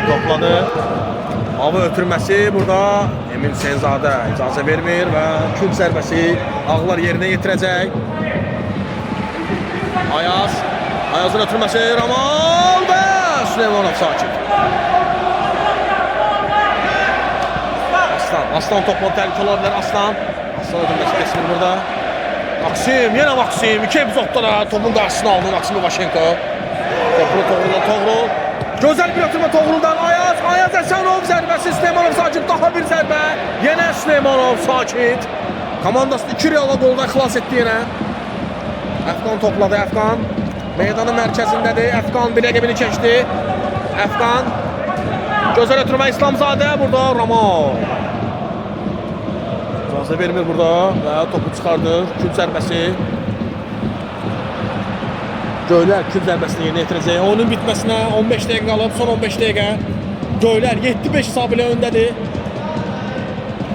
topladı. Hava ötürməsi burada Emin Hüseynzadə icazə vermir və kül zərbəsi ağlar yerinə yetirəcək. Ayazın ötürməsi Ramal və Süleymanov sakit. Aslan topla təhlükə ola bilər. Aslan ötürməsi keçmir burada. Maksim, yenə Maksim. 2 epizodda da topun qarşısını aldı Maksim Vaşenko. Toğrul. Gözəl bir ötürmə Toğruldan. Ayaz Əsanov zərbəsi. Süleymanov sakit. Daha bir zərbə. Yenə Süleymanov sakit. Komandası 2 Real'a qoldan xilas etdi yenə. Əfqan topladı. Əfqan meydanın mərkəzindədir. Əfqan bir rəqibini keçdi. Əfqan gözəl ötürmə İslamzadə. Burada Ramal icazə vermir burada və topu çıxardır. Kül zərbəsi. Göylər kül zərbəsini yerinə yetirəcək. Oyunun bitməsinə 15 dəqiqə qalıb. Son 15 dəqiqə. Göylər 7-5 hesabı ilə öndədir.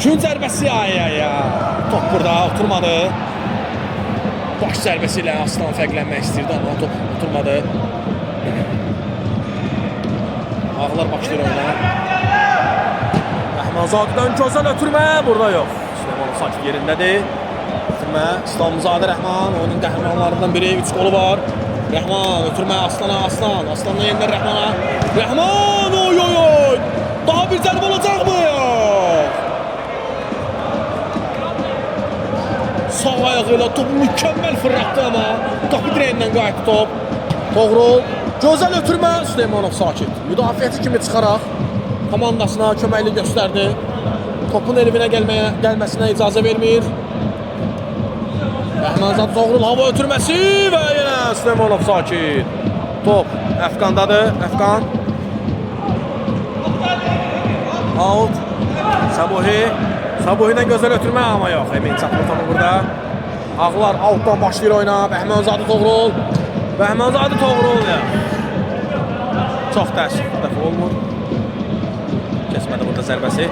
Kül zərbəsi. Top burada oturmadı. Baş zərbəsi ilə Aslan fərqlənmək istəyirdi, amma top oturmadı. Ağlar başlayır oyuna. Rəhmanzadədən gözəl ötürmə. Burada yox. Süleymanov sakit yerindədir. Ötürmə. İslamzadə Rəhman. Oyunun qəhrəmanlarından biri. 3 qolu var. Rəhman ötürmə Aslan'a. Aslanla yenilər Rəhman'a. Rəhman! Oy! Daha bir zərbə olacaq mı? Sağ ayağıyla topu mükəmməl fırlatdı amma qapı direğindən qayıtdı top. Toğrul. Gözəl ötürmə. Süleymanov sakit. Müdafiəçi kimi çıxaraq komandasına köməkli göstərdi. Topun elinə gəlməsinə icazə vermir. Rəhmanzad Toğrul hava ötürməsi və yenə Süleymanov sakit. Top Əfqandadır. Əfqan. Out. Sabuhi'dən gözəl ötürmə amma yox. Emin çatmır topu burada. Ağlar altdan başlayır oyuna. Bəhmanzadə Toğrul. Çox təəssüf. Bu dəfə olmur. Kesmədi burada zərbəsi.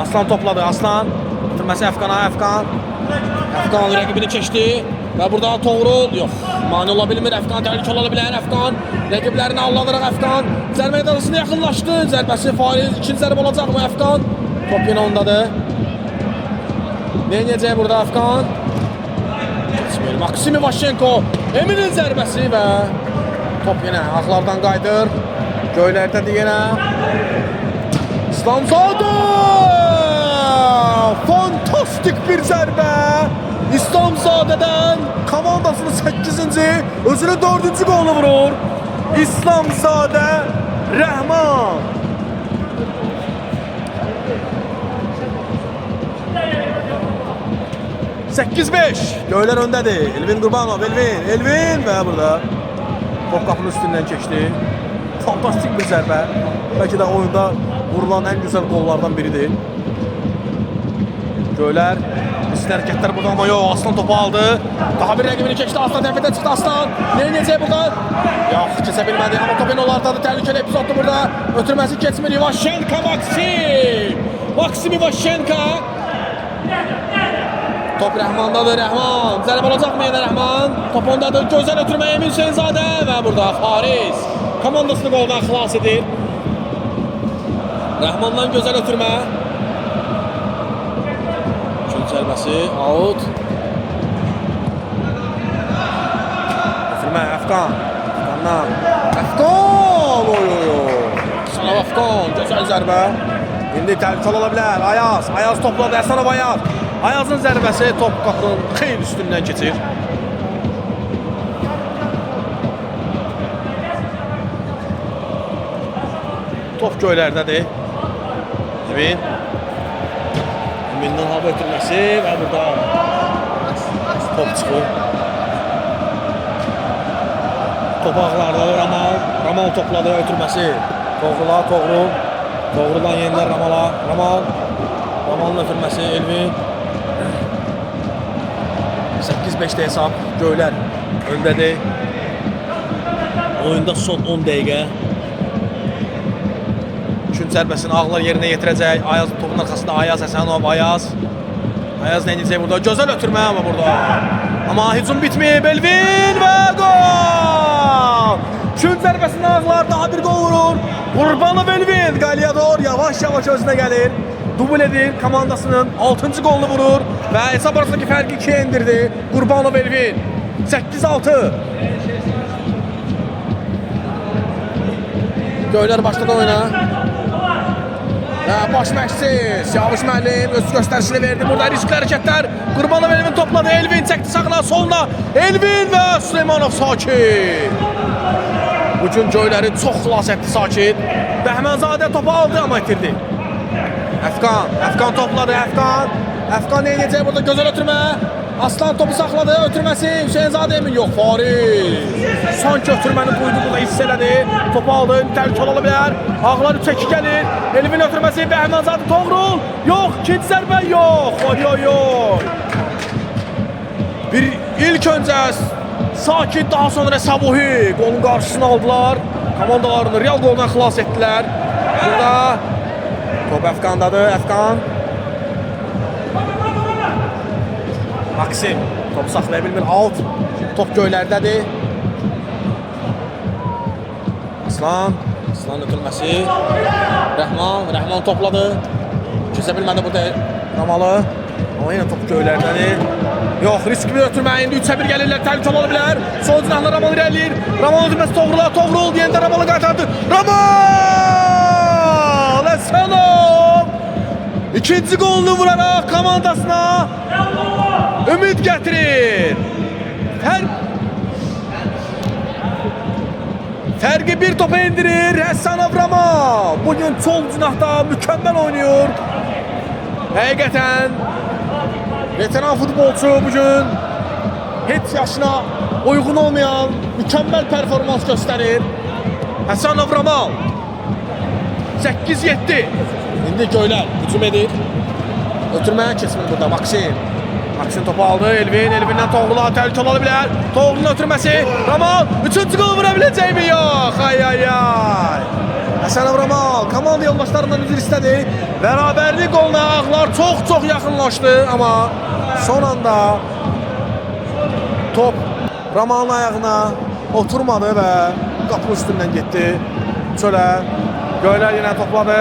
Aslan topladı. Aslan. Ötürməsi Əfqana. Əfqan rəqibini keçdi. Və burada Toğrul yox. Mani ola bilmir. Əfqan təhlükə ola bilər. Əfqan rəqiblərini allanıraq Əfqan zərbə meydançasına yaxınlaşdı. Zərbəsi Fariz. İkinci zərbə olacaq mı Əfqan? Top yenə ondadır. Neynəyəcək burada Əfqan? Maksim Vaşenko. Eminin zərbəsi və top yenə ağlardan qayıdır. Göylərdədir yenə. İslamzadə! Fantastik bir zərbə. İslamzadədən komandasının 8-ci, özünün 4-cü qolunu vurur. İslamzadə Rəhman. (8-5) Göylər öndədir. Elvin Qurbanov, Elvin və burada top qapının üstündən keçdi. Fantastik bir zərbə. Bəlkə də oyunda vurulan ən gözəl qollardan biridir. Göylər riskli hərəkətlər burada amma yox. Aslan topu aldı. Daha bir rəqibini keçdi. Aslan təhlükədə çıxdı Aslan. Neynəyəcək burada? Yox, keçə bilmədi. Amma top yenə onlardadır. Təhlükəli epizoddur burada. Ötürməsi keçmir. Vaşenko Maksim Vaşenko. Top Rəhmandadır. Rəhman. Zərbə olacaqmı yenə Rəhman? Top ondadır. Gözəl ötürmə Emin Hüseynzadə və burada Fariz komandasını qoldan xilas edir. Rəhmandan gözəl ötürmə. Zərbəsi out. Ötürmə Əfqan. Əfqan! Əsanov Əfqan. Gözəl zərbə. İndi təhlükə ola bilər. Ayaz topladı. Əsanov Ayaz. Ayazın zərbəsi top qapının xeyli üstündən keçir. Top göylərdədir. Emin'den hava ötürməsi və burada top çıxır. Top ağlardadır Ramal topladı ötürməsi. Toğruldan yenilər Ramalın ötürməsi Elvin. 8-5'də hesab. Göylər öndədir. Oyunda son 10 dəqiqə. Üçün zərbəsini ağlar yerinə yetirəcək. Ayaz topun arxasında Ayaz Əsanov. Ayaz neyəcək burada? Gözəl ötürmə amma burada. Amma hücum bitməyib. Elvin və gol! Şut zərbəsindən ağlar daha bir gol vurur. Qurbanov Elvin, Qalyador yavaş-yavaş özünə gəlir. Dubl edir, komandasının 6-cı golunu vurur və hesab arasındakı fərqi 2-yə endirdi. Qurbanov Elvin 8-6. Göylər başladı oyuna. Baş məşqçi Siyavuş müəllim öz göstərişini verdi. Burada riskli hərəkətlər. Qurbanov Elvin topladı. Elvin çəkdi sağına, soluna. Elvin və Süleymanov Sakit. Bu gün göyləri çox xilas etdi Sakit. Bəhmənzadə topu aldı amma itirdi. Əfqan topladı. Əfqan nə edəcək burada? Gözəl ötürmə. Aslan topu saxladı. Ötürməsi Hüseynzadə Emin yox. Fariz. Sanki ötürməni buydu burada hiss elədi. Topu aldı. Təhlükəli ola bilər. Ağlar 3-2 gəlir. Elvin ötürməsi Bəhmənzadə Toğrul. Yox. İkinci zərbə yox. Oy. Bir ilk öncə Sakit, daha sonra Sabuhi golun qarşısını aldılar. Komandalarını Real golundan xilas etdilər. Burada top Əfqandadır. Əfqan. Maksim topu saxlaya bilmir. Out. Top göylərdədir. Aslan ötülməsi. Rəhman topladı. Kəsə bilmədi burada Ramalı. Amma yenə top göylərdədir. Yox, riskli bir ötürmə. İndi 3-1 gəlirlər. Təhlükəli ola bilər. Sol cinahla Ramalı irəliyir. Ramalı ötürməsi Toğrul. Yenə Ramalı qaytardı. Ramal! Əsəlov! İkinci golunu vuraraq komandasına ümid gətirir. Fərqi bir topa indirir. Həsənov Ramal. Bugün sol cinahda mükəmməl oynuyor. Həqiqətən veteran futbolçu bugün heç yaşına uyğun olmayan mükəmməl performans göstərir. Həsənov Ramal 8-7. İndi göylər hücum edir. Ötürməyə keçmir burada Maksim topu aldı. Elvindən Toğrula təhlükəli ola bilər. Toğrulun ötürməsi. Ramal 3-cü gol vura biləcəkmi? Yox. Ay. Həsənov Ramal komanda yoldaşlarından üzr istədi. Bərabərlik goluna Ağlar çox yaxınlaşdı, amma son anda top Ramalın ayağına oturmadı və qapı üstündən getdi çölə. Göylər yenə topladı.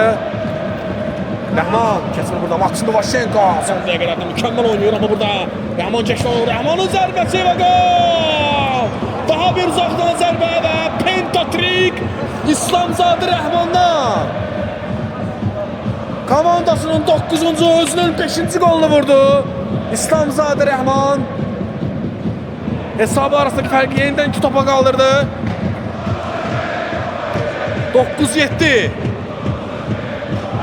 Rəhman keçmir burada. Maksim Vaşenko son dəqiqələrdə mükəmməl oynuyor, amma burada Rəhman keçdi. Rəhmanın zərbəsi və gol! Daha bir uzaqdan zərbə və pentatrik İslamzadə Rəhmandan. Komandasının 9-cu, özünün 5-ci golunu vurdu. İslamzadə Rəhman hesabı arasındakı fərqi yenidən 2 topa qaldırdı. 9-7.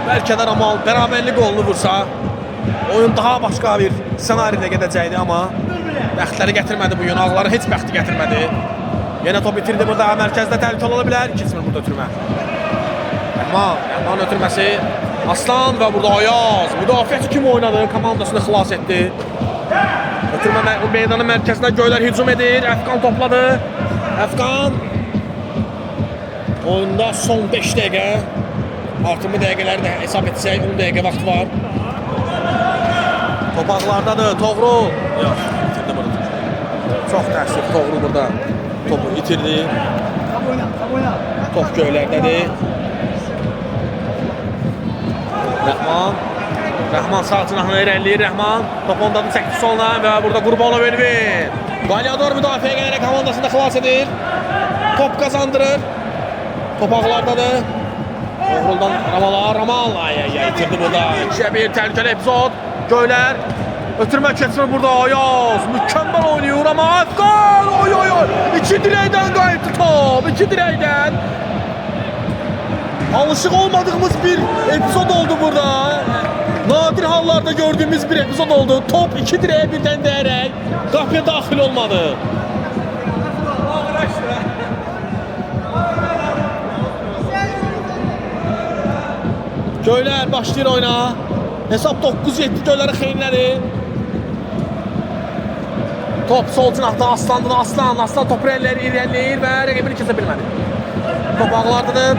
Bəlkə də Ramal bərabərlik golunu vursa oyun daha başqa bir senaridə gedəcəkdi, amma bəxtləri gətirmədi bu gün. Ağları heç bəxti gətirmədi. Yenə top itirdi burada. Mərkəzdə təhlükəli ola bilər. Keçmir burada ötürmə. Rəhman ötürməsi. Aslan və burada Ayaz. Müdafiəçi kimi oynadı. Komandasını xilas etdi. Ötürmə meydanın mərkəzinə göylər hücum edir. Əfqan topladı. Əfqan. Oyunda son 5 dəqiqə. Artımı dəqiqələri də hesab etsək 10 dəqiqə vaxt var. Top ağlardadır. Toğrul. Yox, itirdi burada. Çox təəssüf Toğrul burada. Topu itirdi. Top göylərdədir. Rəhman sağ cinahına irəliləyir. Rəhman top ondan çəkdi soluna və burada Qurbanov Elvin. Qalyador müdafiəyə gələrək komandasında xilas edir. Top qazandırır. Top ağlardadır. Toğruldan Ramal. Ay, itirdi burada. 2-1 təhlükəli epizod. Göylər. Ötürmə keçmir burada Ayaz. Mükəmməl oynuyor amma Əfqan. Oy. 2 dirəkdən qayıtdı top. 2 dirəkdən. Alışıq olmadığımız bir epizod oldu burada. Nadir hallarda gördüğümüz bir epizod oldu. Top 2 dirəyə birdən dəyərək qapıya daxil olmadı. Göylər başlayır oyuna. Hesab 9-7 göyləri xeyinlədi. Top sol cinahda Aslan'dan Aslan topu irəliləyir və rəqibini kəsə bilmədi. Top ağlardadır.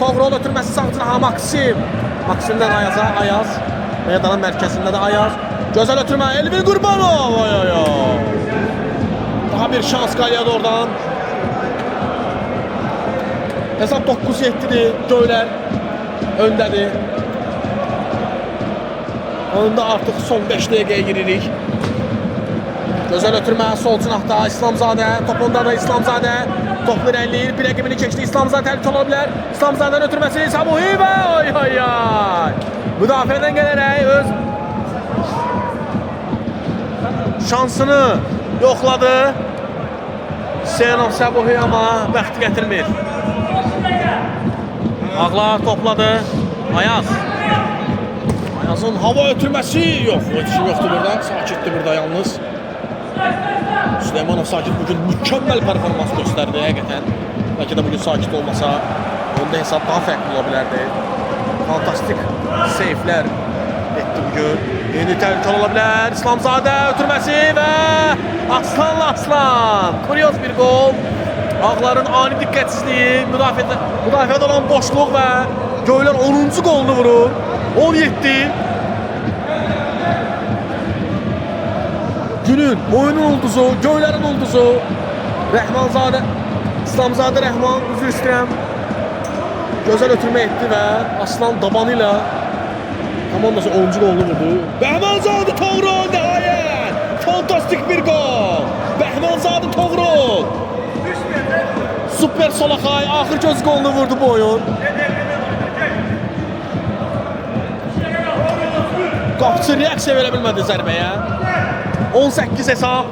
Toğrul ötürməsi sağ cinaha Maksimdən Ayaz. Meydanın mərkəzində də Ayaz. Gözəl ötürmə Elvin Qurbanov. Daha bir şans Qalyadordan. Hesab 9-7-dir. Göylər öndədir. Onda artıq son 5 dəqiqəyə giririk. Gözəl ötürmə sol cinahda İslamzadə. Topunda da İslamzadə. Toplu irəliləyir. Bir rəqibini keçdi. İslamzadə təhlükə ola bilər. İslamzadənin ötürməsi Sabuhiyevə. Ay ay ay. Müdafiədən gələrək öz şansını yoxladı. Hüseynov Sabuhiyev amma bəxti gətirmir. Ağlar topladı. Ayaz. Ayazın hava ötürməsi yox. Ötüşüm yoxdur burada. Sakitdir burada yalnız. Süleymanov sakit bugün mükemmel performans gösterdi həqiqətən. Belki de bugün sakit olmasa onda hesab daha fərqli ola bilərdi. Fantastik seyflər etdi bugün. Yeni təhlükə ola bilər. İslamzadə ötürməsi və Aslanla Aslan. Kuryoz bir gol. Ağların ani diqqətsizliyi, müdafiədə olan boşluq və Göylər 10-cu golunu vurur. 17. Günün, oyunun ulduzu, Göylərin ulduzu Rəhmanzadə, İslamzadə Rəhman, üzr istəyirəm. Gözəl ötürmə etdi və Aslan dabanı ilə komandası 10-cu golunu vurdu. Bəhmanzadə Toğrul nəhayət! Fantastik bir gol! Bəhmanzadə Toğrul! Super Solakay axır göz golunu vurdu bu oyun. Qapçı reaksiya verə bilmədi zərbəyə. 18 hesab.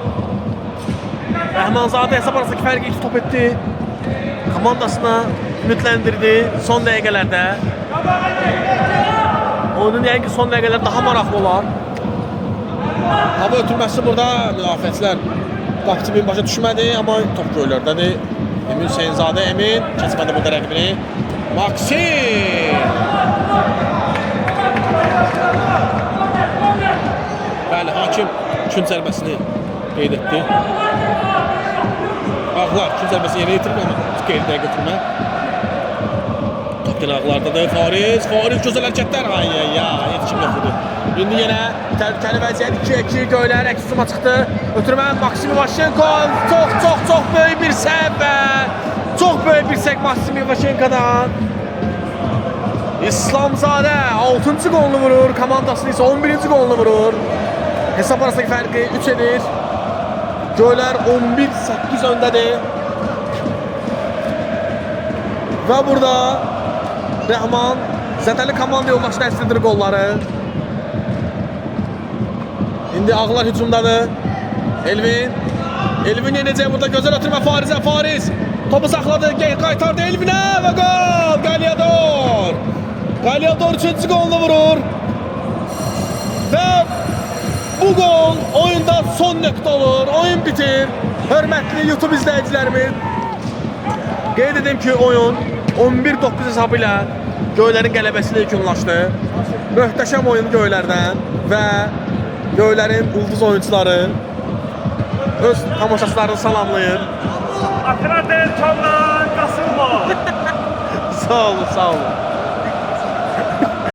Rəhmanzadə hesab arasındakı fərqi 2 top etdi. Komandasına ümidləndirdi son dəqiqələrdə. Oyunun yəqin ki son dəqiqələr daha maraqlı olar. Hava ötürməsi burada müdafiəçilər qapçı bir başa düşmədi, amma top Göylərdədir. Emin Hüseynzadə, Emin keçmədi burada rəqibini. Maksim! Bəli, hakim üçün zərbəsini qeyd etdi. Ağlar üçün zərbəsini yerə yetirib, amma qeydiyə götürmə. Top yenə ağlardadır. Fariz gözəl hərəkətlər. Ay ay ay, yetişim yoxdur. İndi yenə təhlükəli vəziyyət 2-2 Göylər əks hücuma çıxdı. Ötürmə Maksim Ivaşenko. Çox böyük bir səhv və çox böyük bir səhv Maksim Ivaşenko'dan. İslamzadə 6-cı golunu vurur, komandasını isə 11-ci golunu vurur. Hesab arasındakı fərqi 3 edir. Göylər 11-8 öndədir. Və burada Rəhman zədəli komanda yoldaşına əslidir qolları. İndi Ağlar hücumdadır. Elvin yenəcək burada gözəl ötürmə Farizə. Fariz topu saxladı, qaytardı Elvinə və qol! Qalyador! Qalyador 3-cü golunu vurur. Və bu gol oyunda son nöqtə olur. Oyun bitir. Hörmətli YouTube izləyicilərimiz. Qeyd edim ki oyun 11-9 hesabı ilə Göylərin qələbəsi yekunlaşdı. Möhtəşəm oyun Göylərdən və Göylərin ulduz oyuncuları öz tamaşaçılarını salamlayır. Akrader Kamran Qasımov. Sağ olun, sağ olun.